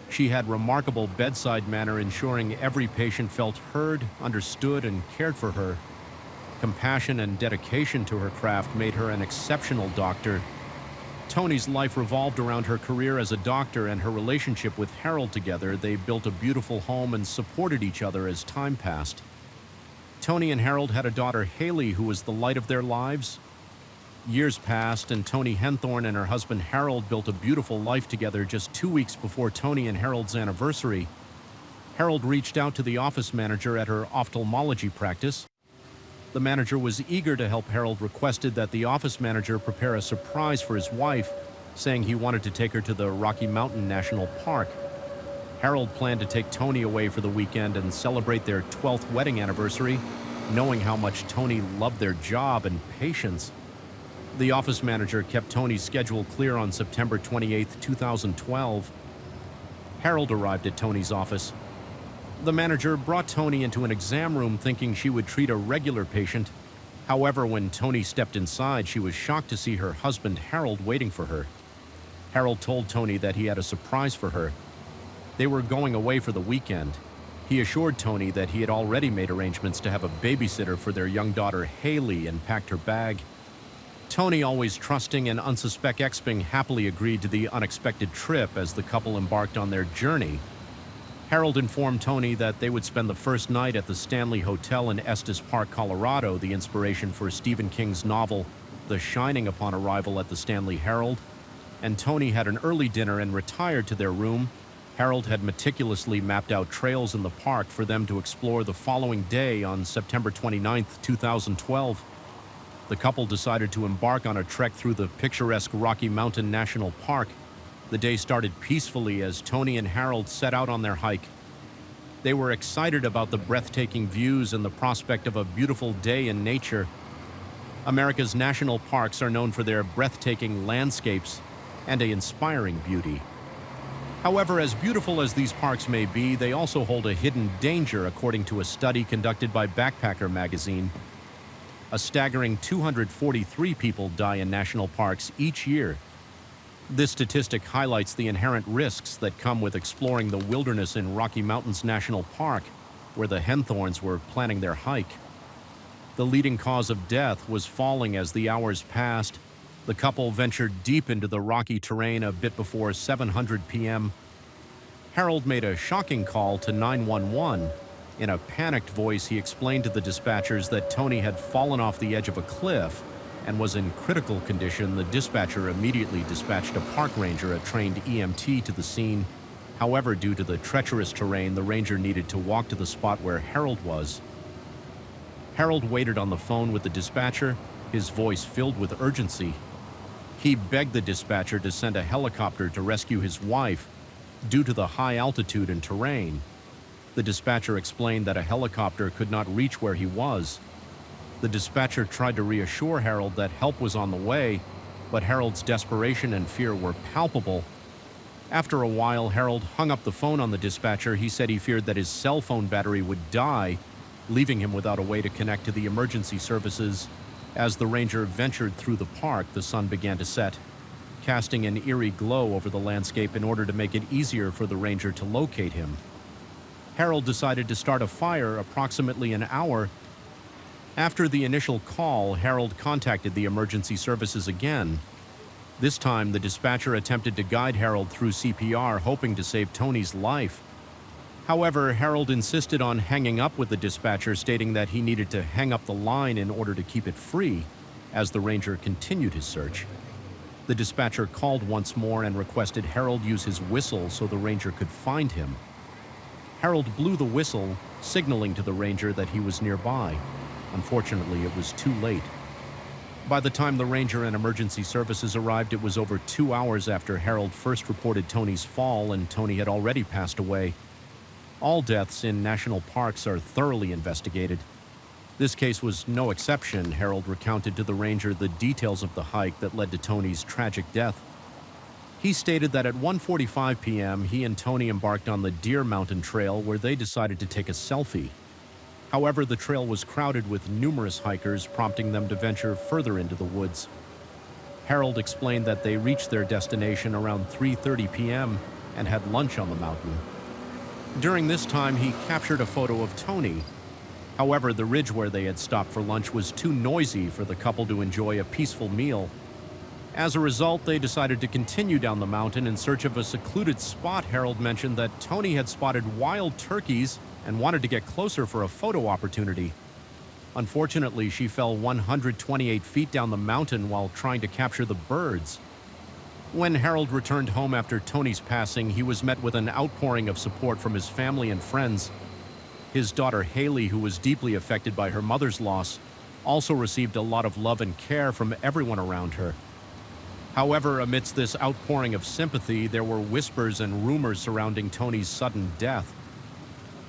She had remarkable bedside manner, ensuring every patient felt heard, understood, and cared for her. Compassion and dedication to her craft made her an exceptional doctor. Tony's life revolved around her career as a doctor and her relationship with Harold. Together, they built a beautiful home and supported each other as time passed. Tony and Harold had a daughter, Haley, who was the light of their lives. Years passed, and Tony Henthorn and her husband Harold built a beautiful life together. Just 2 weeks before Tony and Harold's anniversary, Harold reached out to the office manager at her ophthalmology practice. The manager was eager to help. Harold requested that the office manager prepare a surprise for his wife, saying he wanted to take her to the Rocky Mountain National Park. Harold planned to take Tony away for the weekend and celebrate their 12th wedding anniversary, knowing how much Tony loved their job and patience. The office manager kept Tony's schedule clear. On September 28, 2012, Harold arrived at Tony's office. The manager brought Tony into an exam room, thinking she would treat a regular patient. However, when Tony stepped inside, she was shocked to see her husband Harold waiting for her. Harold told Tony that he had a surprise for her. They were going away for the weekend. He assured Tony that he had already made arrangements to have a babysitter for their young daughter Haley and packed her bag. Tony, always trusting and unsuspecting, happily agreed to the unexpected trip. As the couple embarked on their journey, Harold informed Tony that they would spend the first night at the Stanley Hotel in Estes Park, Colorado, the inspiration for Stephen King's novel The Shining. Upon arrival at the Stanley, Harold and Tony had an early dinner and retired to their room. Harold had meticulously mapped out trails in the park for them to explore the following day. On September 29, 2012, the couple decided to embark on a trek through the picturesque Rocky Mountain National Park. The day started peacefully as Tony and Harold set out on their hike. They were excited about the breathtaking views and the prospect of a beautiful day in nature. America's national parks are known for their breathtaking landscapes and an inspiring beauty. However, as beautiful as these parks may be, they also hold a hidden danger. According to a study conducted by Backpacker magazine, a staggering 243 people die in national parks each year. This statistic highlights the inherent risks that come with exploring the wilderness in Rocky Mountains National Park, where the Henthorns were planning their hike. The leading cause of death was falling. As the hours passed, the couple ventured deep into the rocky terrain. A bit before 7:00 p.m., Harold made a shocking call to 911. In a panicked voice, he explained to the dispatchers that Tony had fallen off the edge of a cliff and was in critical condition. The dispatcher immediately dispatched a park ranger, a trained EMT, to the scene. However, due to the treacherous terrain, the ranger needed to walk to the spot where Harold was. Harold waited on the phone with the dispatcher, his voice filled with urgency. He begged the dispatcher to send a helicopter to rescue his wife due to the high altitude and terrain. The dispatcher explained that a helicopter could not reach where he was. The dispatcher tried to reassure Harold that help was on the way, but Harold's desperation and fear were palpable. After a while, Harold hung up the phone on the dispatcher. He said he feared that his cell phone battery would die, leaving him without a way to connect to the emergency services. As the ranger ventured through the park, the sun began to set, casting an eerie glow over the landscape in order to make it easier for the ranger to locate him. Harold decided to start a fire approximately an hour. After the initial call, Harold contacted the emergency services again. This time, the dispatcher attempted to guide Harold through CPR, hoping to save Tony's life. However, Harold insisted on hanging up with the dispatcher, stating that he needed to hang up the line in order to keep it free, as the ranger continued his search. The dispatcher called once more and requested Harold use his whistle so the ranger could find him. Harold blew the whistle, signaling to the ranger that he was nearby. Unfortunately, it was too late. By the time the ranger and emergency services arrived, it was over 2 hours after Harold first reported Tony's fall, and Tony had already passed away. All deaths in national parks are thoroughly investigated. This case was no exception. Harold recounted to the ranger the details of the hike that led to Tony's tragic death. He stated that at 1:45 p.m., he and Tony embarked on the Deer Mountain Trail, where they decided to take a selfie. However, the trail was crowded with numerous hikers, prompting them to venture further into the woods. Harold explained that they reached their destination around 3:30 p.m. and had lunch on the mountain. During this time, he captured a photo of Tony. However, the ridge where they had stopped for lunch was too noisy for the couple to enjoy a peaceful meal. As a result, they decided to continue down the mountain in search of a secluded spot. Harold mentioned that Tony had spotted wild turkeys and wanted to get closer for a photo opportunity. Unfortunately, she fell 128 feet down the mountain while trying to capture the birds. When Harold returned home after Tony's passing, he was met with an outpouring of support from his family and friends. His daughter Haley, who was deeply affected by her mother's loss, also received a lot of love and care from everyone around her. However, amidst this outpouring of sympathy, there were whispers and rumors surrounding Tony's sudden death.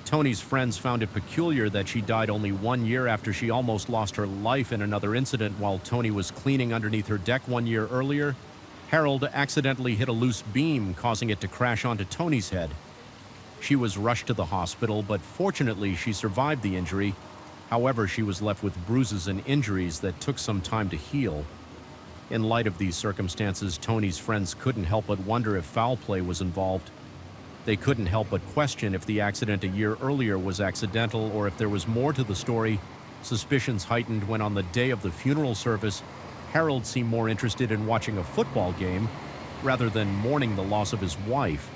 Tony's friends found it peculiar that she died only 1 year after she almost lost her life in another incident while Tony was cleaning underneath her deck 1 year earlier. Harold accidentally hit a loose beam, causing it to crash onto Tony's head. She was rushed to the hospital, but fortunately she survived the injury. However, she was left with bruises and injuries that took some time to heal. In light of these circumstances, Tony's friends couldn't help but wonder if foul play was involved. They couldn't help but question if the accident a year earlier was accidental or if there was more to the story. Suspicions heightened when, on the day of the funeral service, Harold seemed more interested in watching a football game rather than mourning the loss of his wife.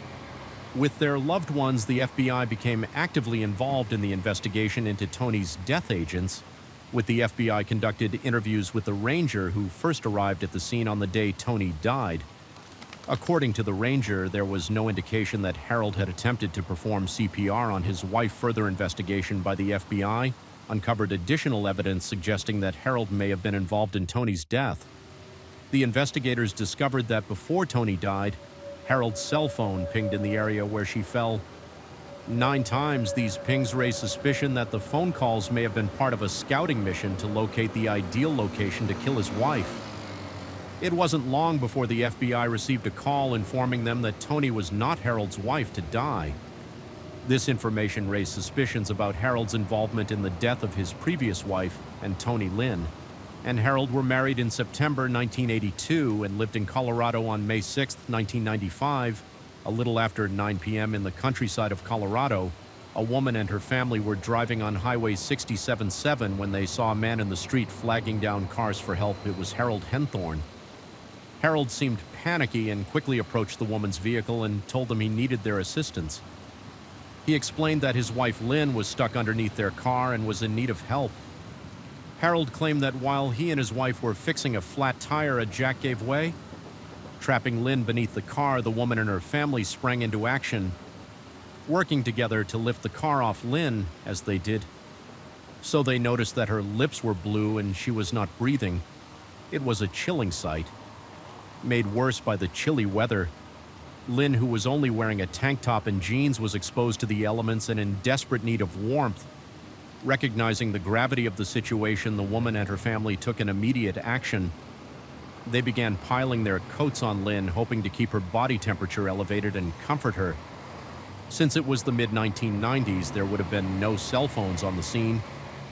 With their loved ones, the FBI became actively involved in the investigation into Tony's death agents. With the FBI conducted interviews with the ranger who first arrived at the scene on the day Tony died. According to the ranger, there was no indication that Harold had attempted to perform CPR on his wife. Further investigation by the FBI uncovered additional evidence suggesting that Harold may have been involved in Tony's death. The investigators discovered that before Tony died, Harold's cell phone pinged in the area where she fell. 9 times, these pings raised suspicion that the phone calls may have been part of a scouting mission to locate the ideal location to kill his wife. It wasn't long before the FBI received a call informing them that Tony was not Harold's wife to die. This information raised suspicions about Harold's involvement in the death of his previous wife and Tony Lynn. And Harold were married in September 1982 and lived in Colorado on May 6, 1995. A little after 9 p.m. in the countryside of Colorado, a woman and her family were driving on Highway 67-7 when they saw a man in the street flagging down cars for help. It was Harold Henthorn. Harold seemed panicky and quickly approached the woman's vehicle and told them he needed their assistance. He explained that his wife Lynn was stuck underneath their car and was in need of help. Harold claimed that while he and his wife were fixing a flat tire, a jack gave way. Trapping Lynn beneath the car, the woman and her family sprang into action, working together to lift the car off Lynn. As they did so, they noticed that her lips were blue and she was not breathing. It was a chilling sight. Made worse by the chilly weather, Lynn, who was only wearing a tank top and jeans, was exposed to the elements and in desperate need of warmth. Recognizing the gravity of the situation, the woman and her family took an immediate action. They began piling their coats on Lynn, hoping to keep her body temperature elevated and comfort her. Since it was the mid-1990s, there would have been no cell phones on the scene.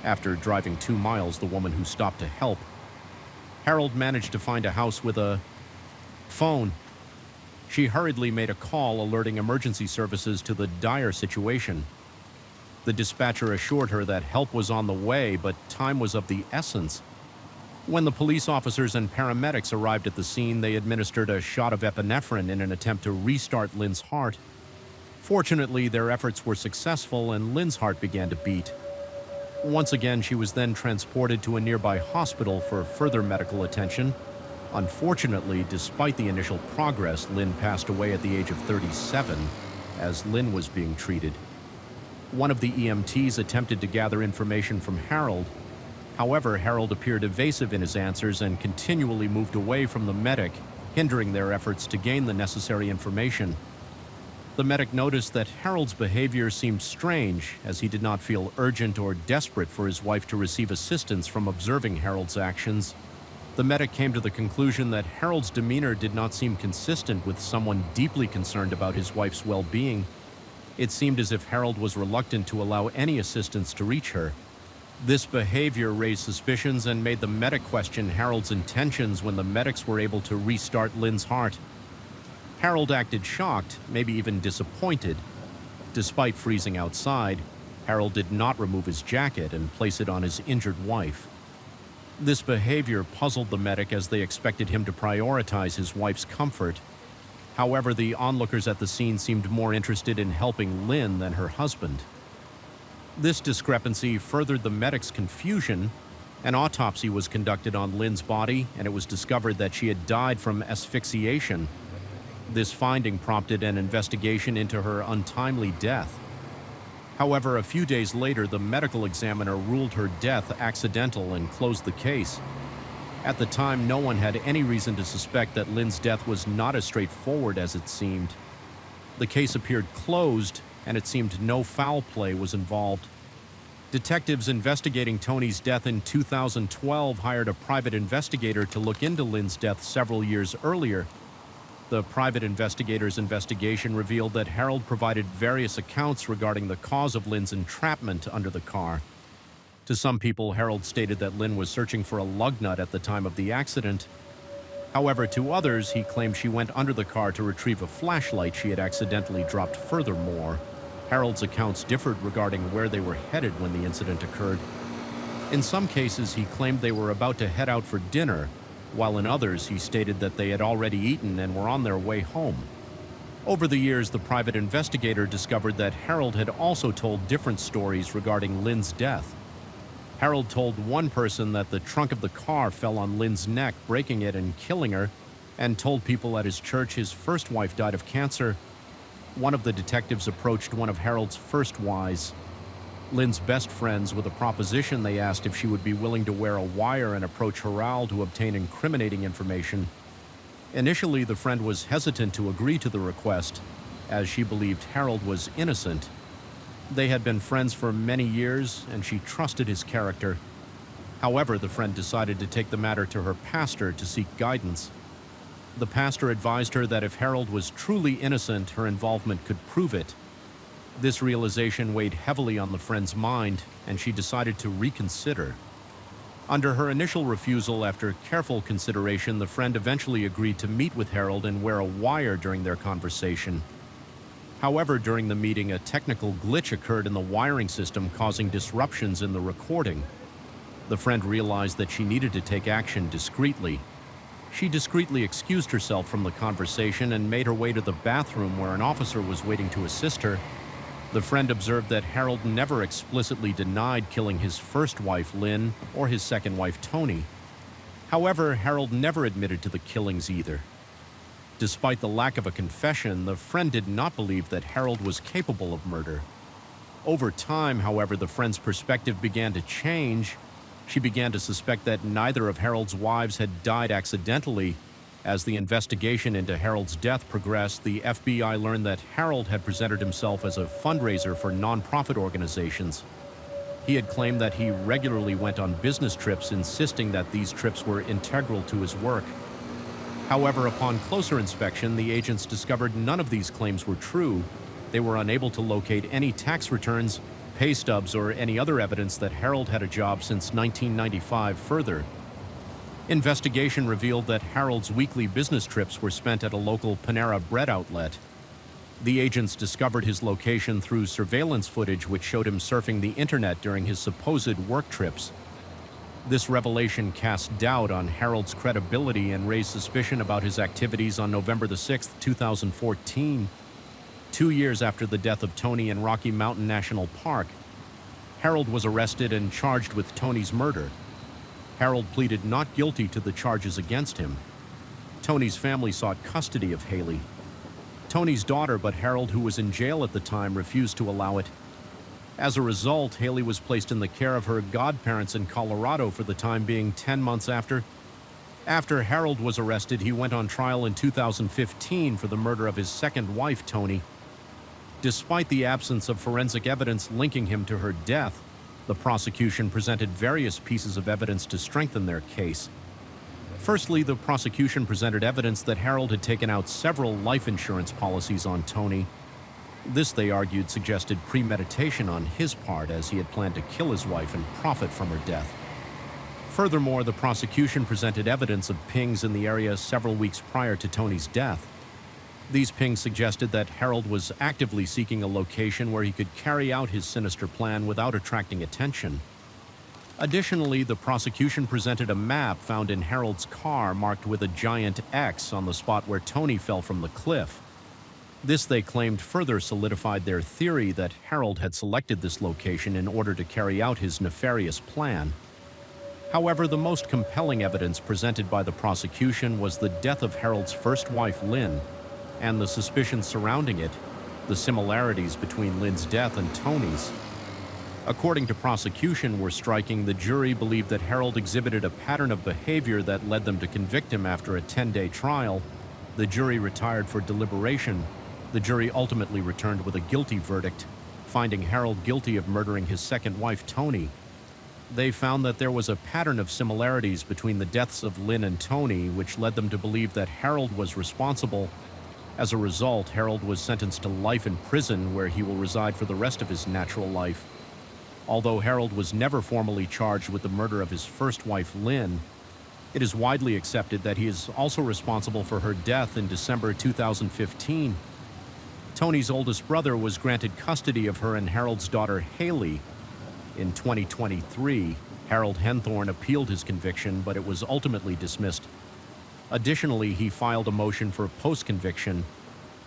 After driving 2 miles, the woman who stopped to help, Harold managed to find a house with a phone. She hurriedly made a call alerting emergency services to the dire situation. The dispatcher assured her that help was on the way, but time was of the essence. When the police officers and paramedics arrived at the scene, they administered a shot of epinephrine in an attempt to restart Lynn's heart. Fortunately, their efforts were successful and Lynn's heart began to beat. Once again, she was then transported to a nearby hospital for further medical attention. Unfortunately, despite the initial progress, Lynn passed away at the age of 37 as Lynn was being treated. One of the EMTs attempted to gather information from Harold. However, Harold appeared evasive in his answers and continually moved away from the medic, hindering their efforts to gain the necessary information. The medic noticed that Harold's behavior seemed strange, as he did not feel urgent or desperate for his wife to receive assistance from observing Harold's actions. The medic came to the conclusion that Harold's demeanor did not seem consistent with someone deeply concerned about his wife's well-being. It seemed as if Harold was reluctant to allow any assistance to reach her. This behavior raised suspicions and made the medic question Harold's intentions when the medics were able to restart Lynn's heart. Harold acted shocked, maybe even disappointed. Despite freezing outside, Harold did not remove his jacket and place it on his injured wife. This behavior puzzled the medic, as they expected him to prioritize his wife's comfort. However, the onlookers at the scene seemed more interested in helping Lynn than her husband. This discrepancy furthered the medic's confusion. An autopsy was conducted on Lynn's body, and it was discovered that she had died from asphyxiation. This finding prompted an investigation into her untimely death. However, a few days later, the medical examiner ruled her death accidental and closed the case. At the time, no one had any reason to suspect that Lynn's death was not as straightforward as it seemed. The case appeared closed, and it seemed no foul play was involved. Detectives investigating Tony's death in 2012 hired a private investigator to look into Lynn's death several years earlier. The private investigator's investigation revealed that Harold provided various accounts regarding the cause of Lynn's entrapment under the car. To some people, Harold stated that Lynn was searching for a lug nut at the time of the accident. However, to others, he claimed she went under the car to retrieve a flashlight she had accidentally dropped. Furthermore, Harold's accounts differed regarding where they were headed when the incident occurred. In some cases, he claimed they were about to head out for dinner, while in others, he stated that they had already eaten and were on their way home. Over the years, the private investigator discovered that Harold had also told different stories regarding Lynn's death. Harold told one person that the trunk of the car fell on Lynn's neck, breaking it and killing her, and told people at his church his first wife died of cancer. One of the detectives approached one of Harold's first wives, Lynn's best friends, with a proposition. They asked if she would be willing to wear a wire and approach Harold to obtain incriminating information. Initially, the friend was hesitant to agree to the request, as she believed Harold was innocent. They had been friends for many years, and she trusted his character. However, the friend decided to take the matter to her pastor to seek guidance. The pastor advised her that if Harold was truly innocent, her involvement could prove it. This realization weighed heavily on the friend's mind, and she decided to reconsider. Under her initial refusal, after careful consideration, the friend eventually agreed to meet with Harold and wear a wire during their conversation. However, during the meeting, a technical glitch occurred in the wiring system, causing disruptions in the recording. The friend realized that she needed to take action discreetly. She discreetly excused herself from the conversation and made her way to the bathroom, where an officer was waiting to assist her. The friend observed that Harold never explicitly denied killing his first wife, Lynn, or his second wife, Tony. However, Harold never admitted to the killings either. Despite the lack of a confession, the friend did not believe that Harold was capable of murder. Over time, however, the friend's perspective began to change. She began to suspect that neither of Harold's wives had died accidentally. As the investigation into Harold's death progressed, the FBI learned that Harold had presented himself as a fundraiser for nonprofit organizations. He had claimed that he regularly went on business trips, insisting that these trips were integral to his work. However, upon closer inspection, the agents discovered none of these claims were true. They were unable to locate any tax returns, pay stubs, or any other evidence that Harold had a job since 1995 further. Investigation revealed that Harold's weekly business trips were spent at a local Panera Bread outlet. The agents discovered his location through surveillance footage which showed him surfing the internet during his supposed work trips. This revelation cast doubt on Harold's credibility and raised suspicion about his activities on November 6, 2014. 2 years after the death of Tony in Rocky Mountain National Park, Harold was arrested and charged with Tony's murder. Harold pleaded not guilty to the charges against him. Tony's family sought custody of Haley. Tony's daughter, but Harold, who was in jail at the time, refused to allow it. As a result, Haley was placed in the care of her godparents in Colorado for the time being 10 months after. After Harold was arrested, he went on trial in 2015 for the murder of his second wife, Tony. Despite the absence of forensic evidence linking him to her death, the prosecution presented various pieces of evidence to strengthen their case. Firstly, the prosecution presented evidence that Harold had taken out several life insurance policies on Tony. This, they argued, suggested premeditation on his part, as he had planned to kill his wife and profit from her death. Furthermore, the prosecution presented evidence of pings in the area several weeks prior to Tony's death. These pings suggested that Harold was actively seeking a location where he could carry out his sinister plan without attracting attention. Additionally, the prosecution presented a map found in Harold's car marked with a giant X on the spot where Tony fell from the cliff. This, they claimed, further solidified their theory that Harold had selected this location in order to carry out his nefarious plan. However, the most compelling evidence presented by the prosecution was the death of Harold's first wife, Lynn, and the suspicions surrounding it, the similarities between Lynn's death and Tony's. According to prosecution were striking, the jury believed that Harold exhibited a pattern of behavior that led them to convict him after a 10-day trial. The jury retired for deliberation. The jury ultimately returned with a guilty verdict, finding Harold guilty of murdering his second wife, Tony. They found that there was a pattern of similarities between the deaths of Lynn and Tony, which led them to believe that Harold was responsible. As a result, Harold was sentenced to life in prison, where he will reside for the rest of his natural life. Although Harold was never formally charged with the murder of his first wife, Lynn, it is widely accepted that he is also responsible for her death in December 2015. Tony's oldest brother was granted custody of her and Harold's daughter, Haley. In 2023, Harold Henthorn appealed his conviction, but it was ultimately dismissed. Additionally, he filed a motion for post-conviction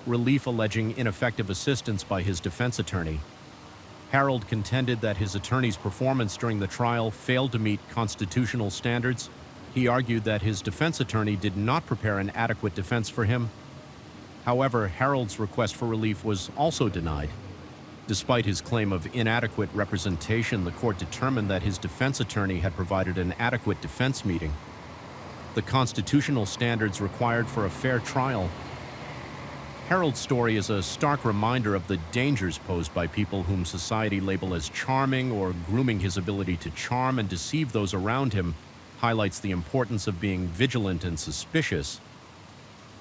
relief alleging ineffective assistance by his defense attorney. Harold contended that his attorney's performance during the trial failed to meet constitutional standards. He argued that his defense attorney did not prepare an adequate defense for him. However, Harold's request for relief was also denied. Despite his claim of inadequate representation, the court determined that his defense attorney had provided an adequate defense meeting. The constitutional standards required for a fair trial. Harold's story is a stark reminder of the dangers posed by people whom society label as charming, or grooming his ability to charm and deceive those around him highlights the importance of being vigilant and suspicious.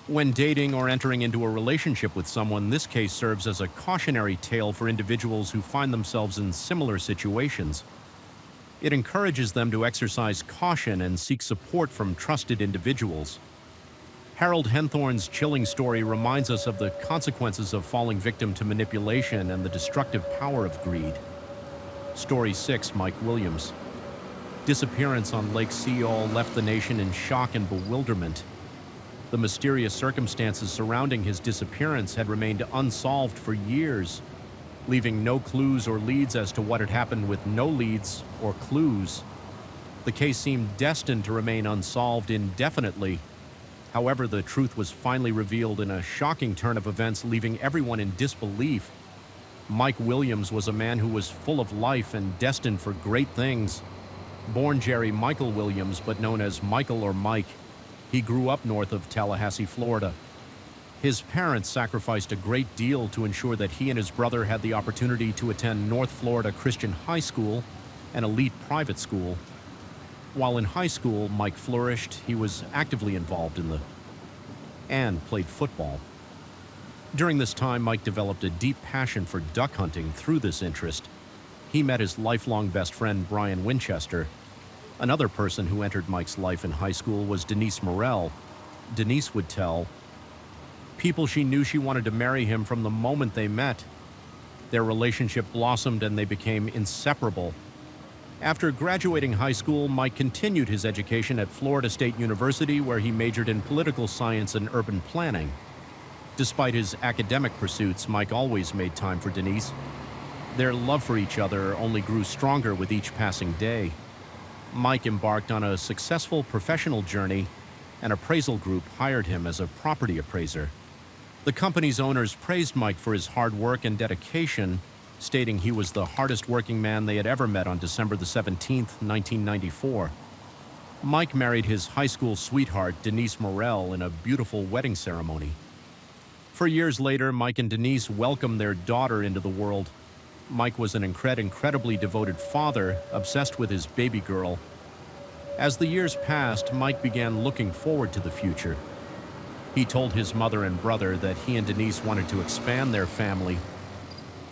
When dating or entering into a relationship with someone, this case serves as a cautionary tale for individuals who find themselves in similar situations. It encourages them to exercise caution and seek support from trusted individuals. Harold Henthorn's chilling story reminds us of the consequences of falling victim to manipulation and the destructive power of greed. Story 6, Mike Williams. Disappearance on Lake Seol left the nation in shock and bewilderment. The mysterious circumstances surrounding his disappearance had remained unsolved for years, leaving no clues or leads as to what had happened with no leads or clues. The case seemed destined to remain unsolved indefinitely. However, the truth was finally revealed in a shocking turn of events, leaving everyone in disbelief. Mike Williams was a man who was full of life and destined for great things. Born Jerry Michael Williams, but known as Michael or Mike, he grew up north of Tallahassee, Florida. His parents sacrificed a great deal to ensure that he and his brother had the opportunity to attend North Florida Christian High School, an elite private school. While in high school, Mike flourished. He was actively involved in the and played football. During this time, Mike developed a deep passion for duck hunting through this interest. He met his lifelong best friend, Brian Winchester. Another person who entered Mike's life in high school was Denise Morell. Denise would tell people she knew she wanted to marry him from the moment they met. Their relationship blossomed and they became inseparable. After graduating high school, Mike continued his education at Florida State University, where he majored in political science and urban planning. Despite his academic pursuits, Mike always made time for Denise. Their love for each other only grew stronger with each passing day. Mike embarked on a successful professional journey. An appraisal group hired him as a property appraiser. The company's owners praised Mike for his hard work and dedication, stating he was the hardest working man they had ever met on December the 17th, 1994. Mike married his high school sweetheart, Denise Morell, in a beautiful wedding ceremony. For years later, Mike and Denise welcomed their daughter into the world. Mike was an incredibly devoted father, obsessed with his baby girl. As the years passed, Mike began looking forward to the future. He told his mother and brother that he and Denise wanted to expand their family.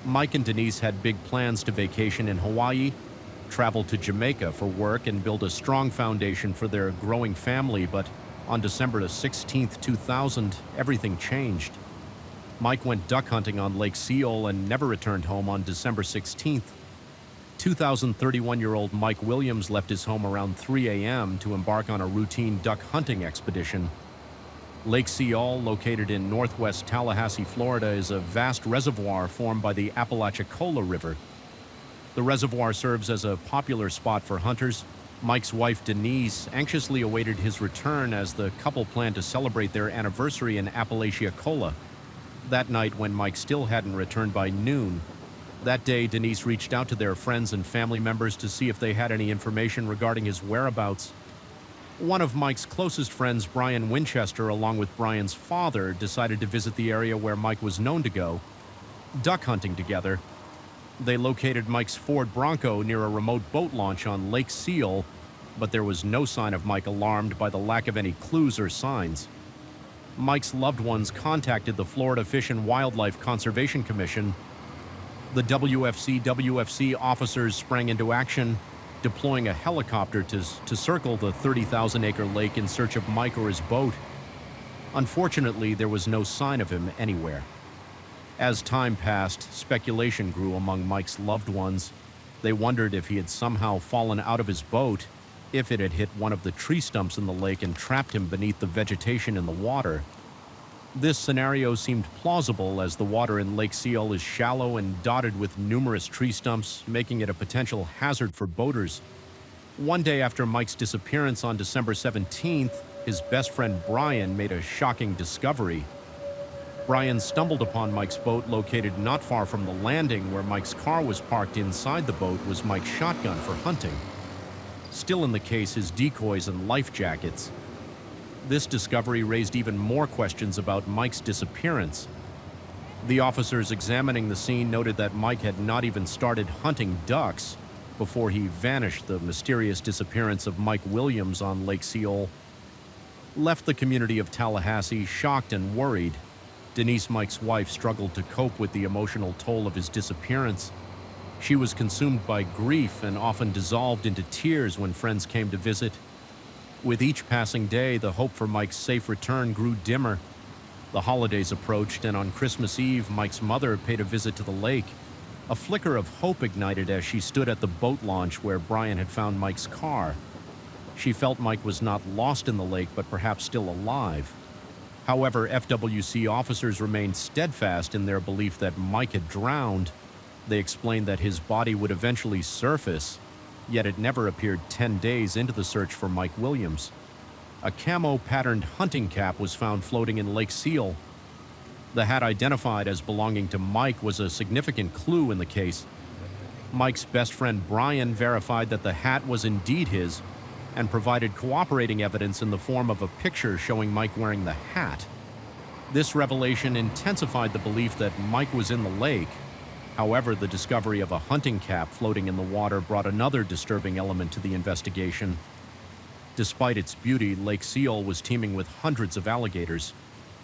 Mike and Denise had big plans to vacation in Hawaii, travel to Jamaica for work, and build a strong foundation for their growing family, but on December 16, 2000, everything changed. Mike went duck hunting on Lake Seol and never returned home on December 16th. 2031-year-old Mike Williams left his home around 3 a.m. to embark on a routine duck hunting expedition. Lake Seol, located in northwest Tallahassee, Florida, is a vast reservoir formed by the Apalachicola River. The reservoir serves as a popular spot for hunters. Mike's wife, Denise, anxiously awaited his return as the couple planned to celebrate their anniversary in Apalachicola. That night, when Mike still hadn't returned by noon, that day Denise reached out to their friends and family members to see if they had any information regarding his whereabouts. One of Mike's closest friends, Brian Winchester, along with Brian's father, decided to visit the area where Mike was known to go, duck hunting together. They located Mike's Ford Bronco near a remote boat launch on Lake Seol, but there was no sign of Mike, alarmed by the lack of any clues or signs. Mike's loved ones contacted the Florida Fish and Wildlife Conservation Commission. The WFC officers sprang into action, deploying a helicopter to circle the 30,000-acre lake in search of Mike or his boat. Unfortunately, there was no sign of him anywhere. As time passed, speculation grew among Mike's loved ones. They wondered if he had somehow fallen out of his boat, if it had hit one of the tree stumps in the lake and trapped him beneath the vegetation in the water. This scenario seemed plausible, as the water in Lake Seol is shallow and dotted with numerous tree stumps, making it a potential hazard for boaters. One day after Mike's disappearance on December 17th, his best friend Brian made a shocking discovery. Brian stumbled upon Mike's boat located not far from the landing where Mike's car was parked. Inside the boat was Mike's shotgun for hunting. Still in the case, his decoys and life jackets. This discovery raised even more questions about Mike's disappearance. The officers examining the scene noted that Mike had not even started hunting ducks before he vanished. The mysterious disappearance of Mike Williams on Lake Seol left the community of Tallahassee shocked and worried. Denise, Mike's wife, struggled to cope with the emotional toll of his disappearance. She was consumed by grief and often dissolved into tears when friends came to visit. With each passing day, the hope for Mike's safe return grew dimmer. The holidays approached, and on Christmas Eve, Mike's mother paid a visit to the lake. A flicker of hope ignited as she stood at the boat launch where Brian had found Mike's car. She felt Mike was not lost in the lake, but perhaps still alive. However, FWC officers remained steadfast in their belief that Mike had drowned. They explained that his body would eventually surface, yet it never appeared 10 days into the search for Mike Williams. A camo-patterned hunting cap was found floating in Lake Seol. The hat, identified as belonging to Mike, was a significant clue in the case. Mike's best friend Brian verified that the hat was indeed his and provided cooperating evidence in the form of a picture showing Mike wearing the hat. This revelation intensified the belief that Mike was in the lake. However, the discovery of a hunting cap floating in the water brought another disturbing element to the investigation. Despite its beauty, Lake Seol was teeming with hundreds of alligators.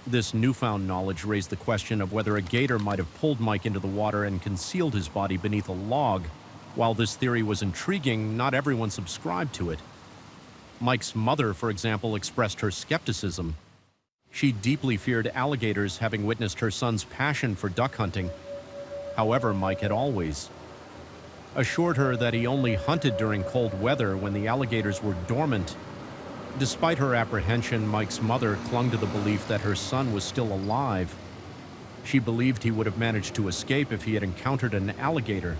This newfound knowledge raised the question of whether a gator might have pulled Mike into the water and concealed his body beneath a log. While this theory was intriguing, not everyone subscribed to it. Mike's mother, for example, expressed her skepticism. She deeply feared alligators, having witnessed her son's passion for duck hunting. However, Mike had always assured her that he only hunted during cold weather when the alligators were dormant. Despite her apprehension, Mike's mother clung to the belief that her son was still alive. She believed he would have managed to escape if he had encountered an alligator.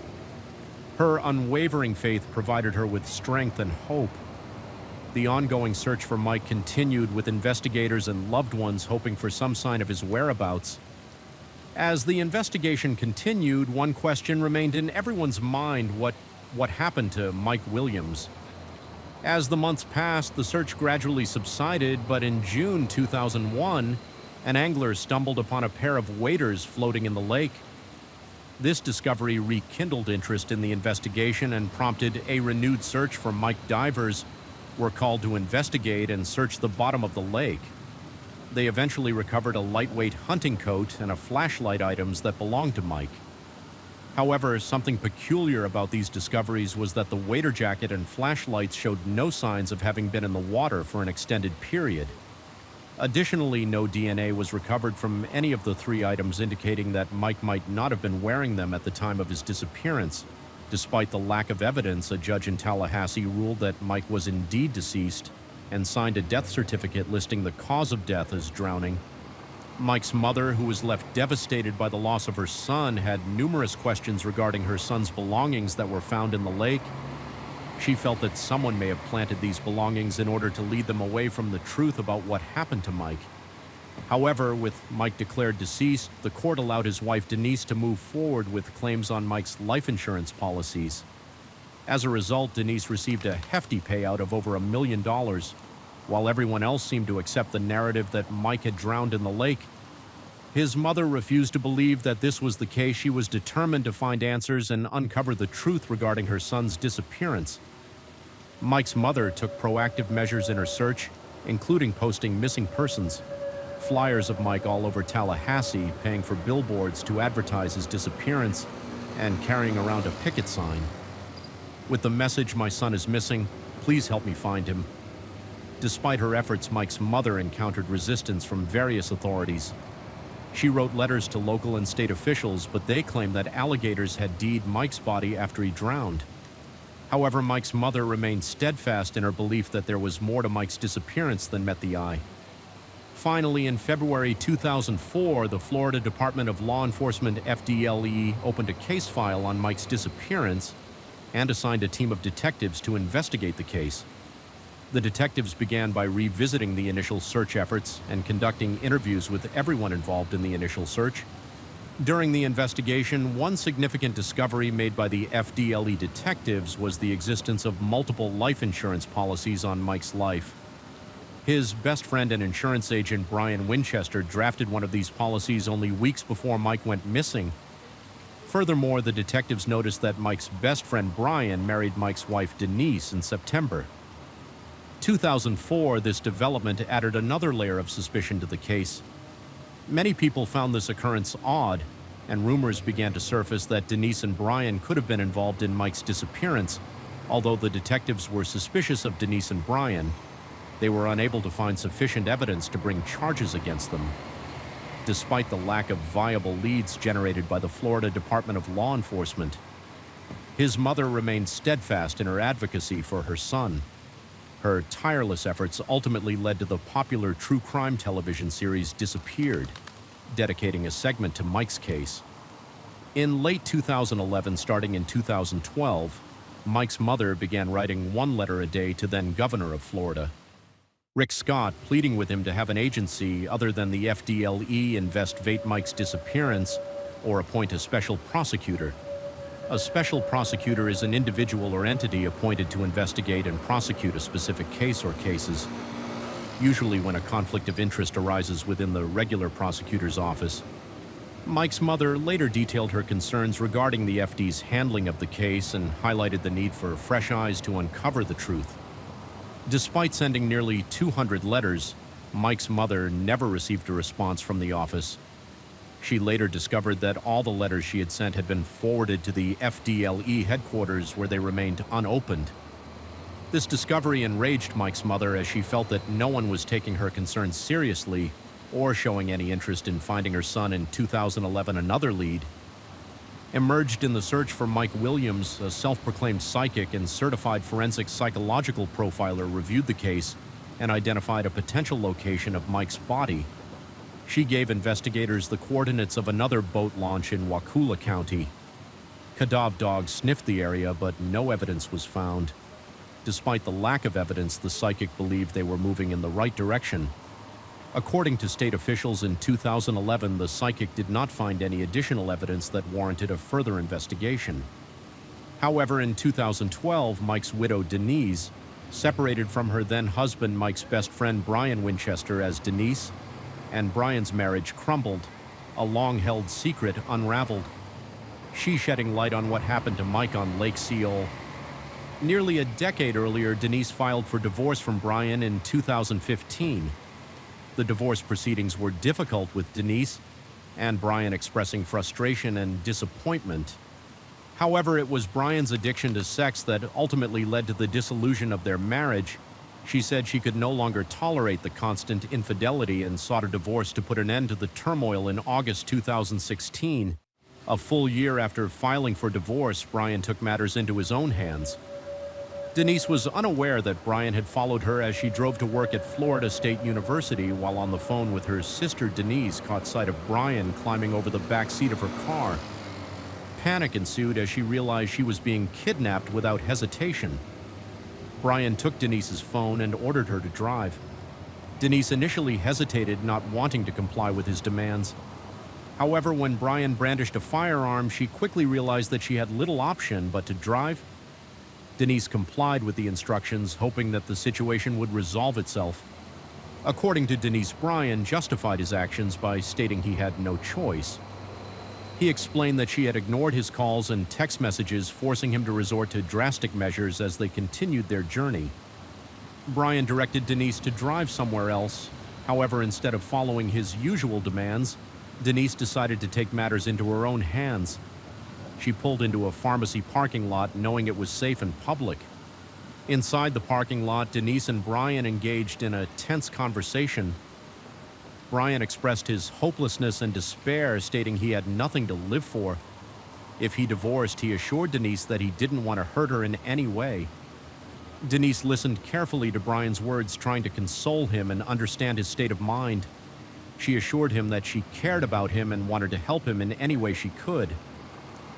Her unwavering faith provided her with strength and hope. The ongoing search for Mike continued, with investigators and loved ones hoping for some sign of his whereabouts. As the investigation continued, one question remained in everyone's mind: what happened to Mike Williams? As the months passed, the search gradually subsided, but in June 2001, an angler stumbled upon a pair of waders floating in the lake. This discovery rekindled interest in the investigation and prompted a renewed search for Mike. Divers were called to investigate and search the bottom of the lake. They eventually recovered a lightweight hunting coat and a flashlight, items that belonged to Mike. However, something peculiar about these discoveries was that the wader jacket and flashlights showed no signs of having been in the water for an extended period. Additionally, no DNA was recovered from any of the three items, indicating that Mike might not have been wearing them at the time of his disappearance. Despite the lack of evidence, a judge in Tallahassee ruled that Mike was indeed deceased and signed a death certificate listing the cause of death as drowning. Mike's mother, who was left devastated by the loss of her son, had numerous questions regarding her son's belongings that were found in the lake. She felt that someone may have planted these belongings in order to lead them away from the truth about what happened to Mike. However, with Mike declared deceased, the court allowed his wife Denise to move forward with claims on Mike's life insurance policies. As a result, Denise received a hefty payout of over $1 million. While everyone else seemed to accept the narrative that Mike had drowned in the lake, his mother refused to believe that this was the case. She was determined to find answers and uncover the truth regarding her son's disappearance. Mike's mother took proactive measures in her search, including posting missing persons flyers of Mike all over Tallahassee, paying for billboards to advertise his disappearance, and carrying around a picket sign with the message, "My son is missing, please help me find him." Despite her efforts, Mike's mother encountered resistance from various authorities. She wrote letters to local and state officials, but they claimed that alligators had deed Mike's body after he drowned. However, Mike's mother remained steadfast in her belief that there was more to Mike's disappearance than met the eye. Finally, in February 2004, the Florida Department of Law Enforcement, FDLE, opened a case file on Mike's disappearance and assigned a team of detectives to investigate the case. The detectives began by revisiting the initial search efforts and conducting interviews with everyone involved in the initial search. During the investigation, one significant discovery made by the FDLE detectives was the existence of multiple life insurance policies on Mike's life. His best friend and insurance agent, Brian Winchester, drafted one of these policies only weeks before Mike went missing. Furthermore, the detectives noticed that Mike's best friend, Brian, married Mike's wife, Denise, in September 2004. This development added another layer of suspicion to the case. Many people found this occurrence odd, and rumors began to surface that Denise and Brian could have been involved in Mike's disappearance. Although the detectives were suspicious of Denise and Brian, they were unable to find sufficient evidence to bring charges against them. Despite the lack of viable leads generated by the Florida Department of Law Enforcement, his mother remained steadfast in her advocacy for her son. Her tireless efforts ultimately led to the popular true crime television series Disappeared, dedicating a segment to Mike's case. In late 2011, starting in 2012, Mike's mother began writing one letter a day to then Governor of Florida, Rick Scott, pleading with him to have an agency other than the FDLE investigate Mike's disappearance or appoint a special prosecutor. A special prosecutor is an individual or entity appointed to investigate and prosecute a specific case or cases, usually when a conflict of interest arises within the regular prosecutor's office. Mike's mother later detailed her concerns regarding the FD's handling of the case and highlighted the need for fresh eyes to uncover the truth. Despite sending nearly 200 letters, Mike's mother never received a response from the office. She later discovered that all the letters she had sent had been forwarded to the FDLE headquarters, where they remained unopened. This discovery enraged Mike's mother, as she felt that no one was taking her concerns seriously or showing any interest in finding her son. In 2011, another lead emerged in the search for Mike Williams. A self-proclaimed psychic and certified forensic psychological profiler reviewed the case and identified a potential location of Mike's body. She gave investigators the coordinates of another boat launch in Wakulla County. Cadav dogs sniffed the area, but no evidence was found. Despite the lack of evidence, the psychic believed they were moving in the right direction. According to state officials, in 2011, the psychic did not find any additional evidence that warranted a further investigation. However, in 2012, Mike's widow, Denise, separated from her then-husband, Mike's best friend, Brian Winchester, as Denise, and Brian's marriage crumbled. A long-held secret unraveled. She shedding light on what happened to Mike on Lake Seol. Nearly a decade earlier, Denise filed for divorce from Brian in 2015. The divorce proceedings were difficult, with Denise and Brian expressing frustration and disappointment. However, it was Brian's addiction to sex that ultimately led to the dissolution of their marriage. She said she could no longer tolerate the constant infidelity and sought a divorce to put an end to the turmoil. In August 2016, a full year after filing for divorce, Brian took matters into his own hands. Denise was unaware that Brian had followed her as she drove to work at Florida State University. While on the phone with her sister, Denise caught sight of Brian climbing over the back seat of her car. Panic ensued as she realized she was being kidnapped without hesitation. Brian took Denise's phone and ordered her to drive. Denise initially hesitated, not wanting to comply with his demands. However, when Brian brandished a firearm, she quickly realized that she had little option but to drive. Denise complied with the instructions, hoping that the situation would resolve itself. According to Denise, Brian justified his actions by stating he had no choice. He explained that she had ignored his calls and text messages, forcing him to resort to drastic measures as they continued their journey. Brian directed Denise to drive somewhere else. However, instead of following his usual demands, Denise decided to take matters into her own hands. She pulled into a pharmacy parking lot, knowing it was safe and public. Inside the parking lot, Denise and Brian engaged in a tense conversation. Brian expressed his hopelessness and despair, stating he had nothing to live for. If he divorced, he assured Denise that he didn't want to hurt her in any way. Denise listened carefully to Brian's words, trying to console him and understand his state of mind. She assured him that she cared about him and wanted to help him in any way she could.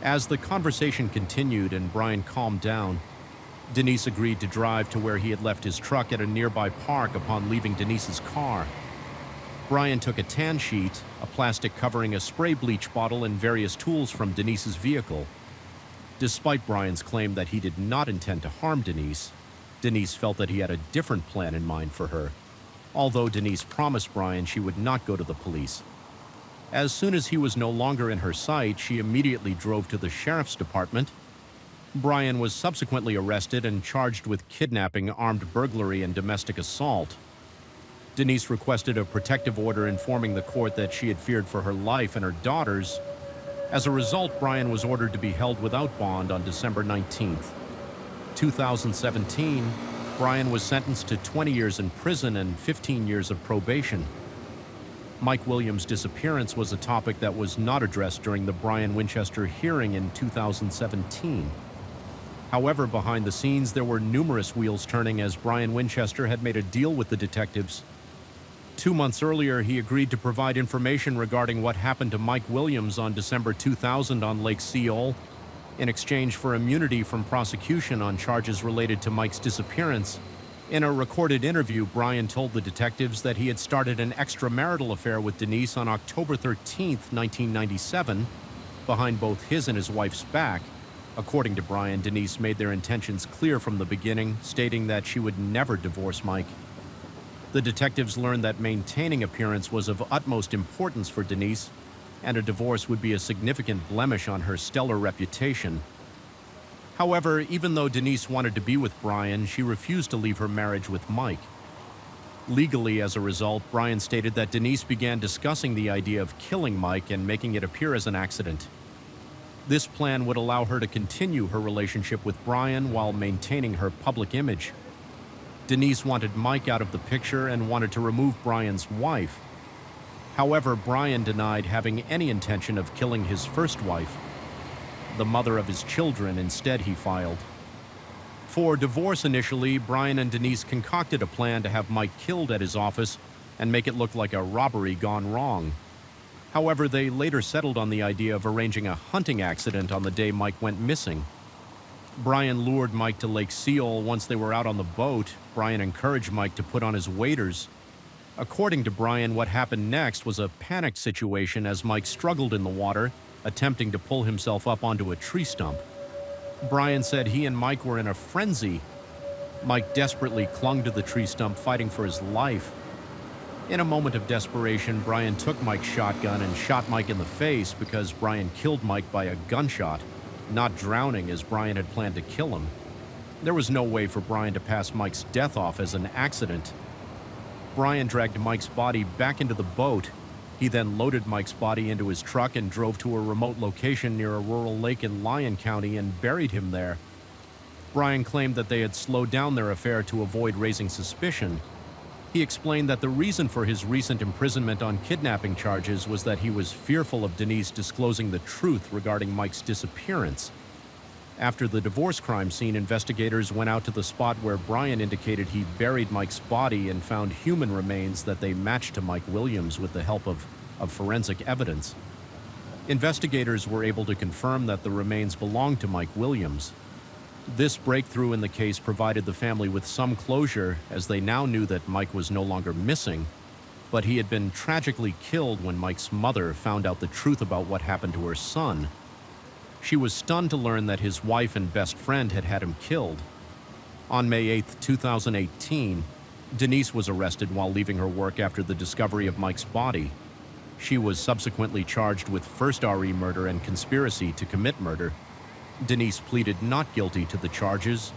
As the conversation continued and Brian calmed down, Denise agreed to drive to where he had left his truck at a nearby park. Upon leaving Denise's car, Brian took a tan sheet, a plastic covering, a spray bleach bottle, and various tools from Denise's vehicle. Despite Brian's claim that he did not intend to harm Denise, Denise felt that he had a different plan in mind for her. Although Denise promised Brian she would not go to the police. As soon as he was no longer in her sight, she immediately drove to the sheriff's department. Brian was subsequently arrested and charged with kidnapping, armed burglary, and domestic assault. Denise requested a protective order, informing the court that she had feared for her life and her daughters. As a result, Brian was ordered to be held without bond on December 19th. 2017, Brian was sentenced to 20 years in prison and 15 years of probation. Mike Williams' disappearance was a topic that was not addressed during the Brian Winchester hearing in 2017. However, behind the scenes, there were numerous wheels turning, as Brian Winchester had made a deal with the detectives. 2 months earlier, he agreed to provide information regarding what happened to Mike Williams on December 2000 on Lake Seol, in exchange for immunity from prosecution on charges related to Mike's disappearance. In a recorded interview, Brian told the detectives that he had started an extramarital affair with Denise on October 13, 1997, behind both his and his wife's back. According to Brian, Denise made their intentions clear from the beginning, stating that she would never divorce Mike. The detectives learned that maintaining appearance was of utmost importance for Denise, and a divorce would be a significant blemish on her stellar reputation. However, even though Denise wanted to be with Brian, she refused to leave her marriage with Mike. Legally, as a result, Brian stated that Denise began discussing the idea of killing Mike and making it appear as an accident. This plan would allow her to continue her relationship with Brian while maintaining her public image. Denise wanted Mike out of the picture and wanted to remove Brian's wife. However, Brian denied having any intention of killing his first wife. The mother of his children, instead, he filed. For divorce initially, Brian and Denise concocted a plan to have Mike killed at his office and make it look like a robbery gone wrong. However, they later settled on the idea of arranging a hunting accident on the day Mike went missing. Brian lured Mike to Lake Seal. Once they were out on the boat, Brian encouraged Mike to put on his waders. According to Brian, what happened next was a panicked situation as Mike struggled in the water, attempting to pull himself up onto a tree stump. Brian said he and Mike were in a frenzy. Mike desperately clung to the tree stump, fighting for his life. In a moment of desperation, Brian took Mike's shotgun and shot Mike in the face because Brian killed Mike by a gunshot, not drowning as Brian had planned to kill him. There was no way for Brian to pass Mike's death off as an accident. Brian dragged Mike's body back into the boat. He then loaded Mike's body into his truck and drove to a remote location near a rural lake in Lyon County and buried him there. Brian claimed that they had slowed down their affair to avoid raising suspicion. He explained that the reason for his recent imprisonment on kidnapping charges was that he was fearful of Denise disclosing the truth regarding Mike's disappearance. After the divorce crime scene, investigators went out to the spot where Brian indicated he buried Mike's body and found human remains that they matched to Mike Williams with the help of forensic evidence. Investigators were able to confirm that the remains belonged to Mike Williams. This breakthrough in the case provided the family with some closure, as they now knew that Mike was no longer missing, but he had been tragically killed when Mike's mother found out the truth about what happened to her son. She was stunned to learn that his wife and best friend had had him killed. On May 8, 2018, Denise was arrested while leaving her work after the discovery of Mike's body. She was subsequently charged with first-degree murder and conspiracy to commit murder. Denise pleaded not guilty to the charges.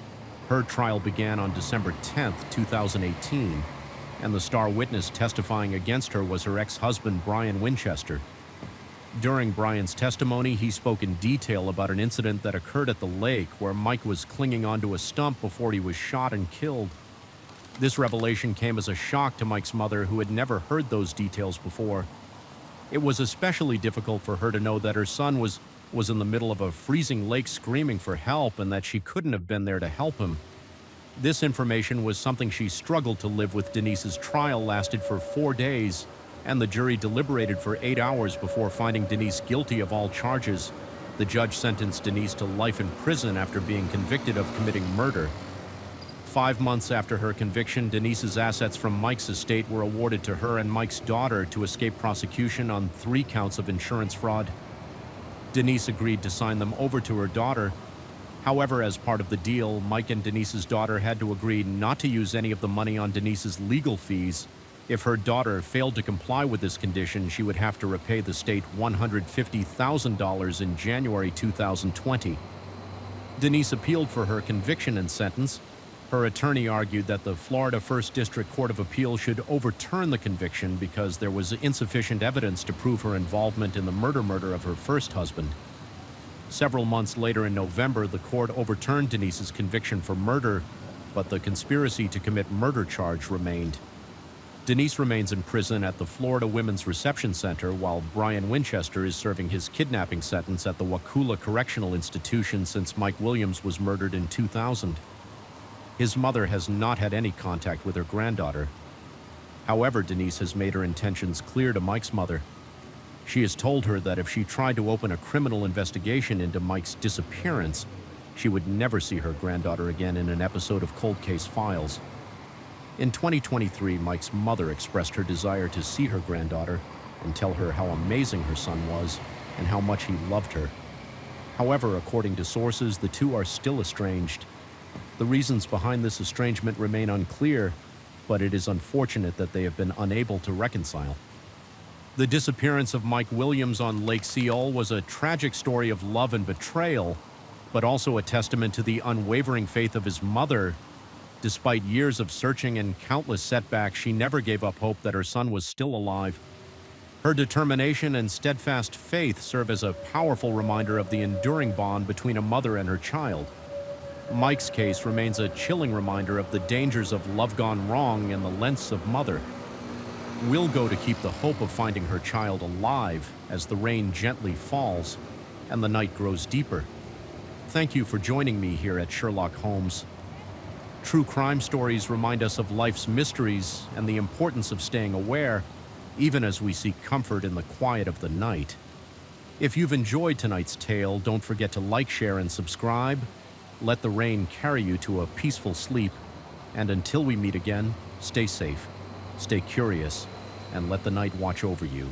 Her trial began on December 10, 2018, and the star witness testifying against her was her ex-husband, Brian Winchester. During Brian's testimony, he spoke in detail about an incident that occurred at the lake where Mike was clinging onto a stump before he was shot and killed. This revelation came as a shock to Mike's mother, who had never heard those details before. It was especially difficult for her to know that her son was in the middle of a freezing lake screaming for help and that she couldn't have been there to help him. This information was something she struggled to live with. Denise's trial lasted for 4 days, and the jury deliberated for 8 hours before finding Denise guilty of all charges. The judge sentenced Denise to life in prison after being convicted of committing murder. 5 months after her conviction, Denise's assets from Mike's estate were awarded to her and Mike's daughter to escape prosecution on 3 counts of insurance fraud. Denise agreed to sign them over to her daughter. However, as part of the deal, Mike and Denise's daughter had to agree not to use any of the money on Denise's legal fees. If her daughter failed to comply with this condition, she would have to repay the state $150,000 in January 2020. Denise appealed for her conviction and sentence. Her attorney argued that the Florida First District Court of Appeal should overturn the conviction because there was insufficient evidence to prove her involvement in the murder of her first husband. Several months later in November, the court overturned Denise's conviction for murder, but the conspiracy to commit murder charge remained. Denise remains in prison at the Florida Women's Reception Center, while Brian Winchester is serving his kidnapping sentence at the Wakulla Correctional Institution since Mike Williams was murdered in 2000. His mother has not had any contact with her granddaughter. However, Denise has made her intentions clear to Mike's mother. She has told her that if she tried to open a criminal investigation into Mike's disappearance, she would never see her granddaughter again in an episode of Cold Case Files. In 2023, Mike's mother expressed her desire to see her granddaughter and tell her how amazing her son was and how much he loved her. However, according to sources, the two are still estranged. The reasons behind this estrangement remain unclear, but it is unfortunate that they have been unable to reconcile. The disappearance of Mike Williams on Lake Seal was a tragic story of love and betrayal, but also a testament to the unwavering faith of his mother. Despite years of searching and countless setbacks, she never gave up hope that her son was still alive. Her determination and steadfast faith serve as a powerful reminder of the enduring bond between a mother and her child. Mike's case remains a chilling reminder of the dangers of love gone wrong and the lengths of mother. We'll go to keep the hope of finding her child alive as the rain gently falls and the night grows deeper. Thank you for joining me here at Sherlock Holmes. True crime stories remind us of life's mysteries and the importance of staying aware, even as we seek comfort in the quiet of the night. If you've enjoyed tonight's tale, don't forget to like, share, and subscribe. Let the rain carry you to a peaceful sleep. And until we meet again, stay safe, stay curious, and let the night watch over you.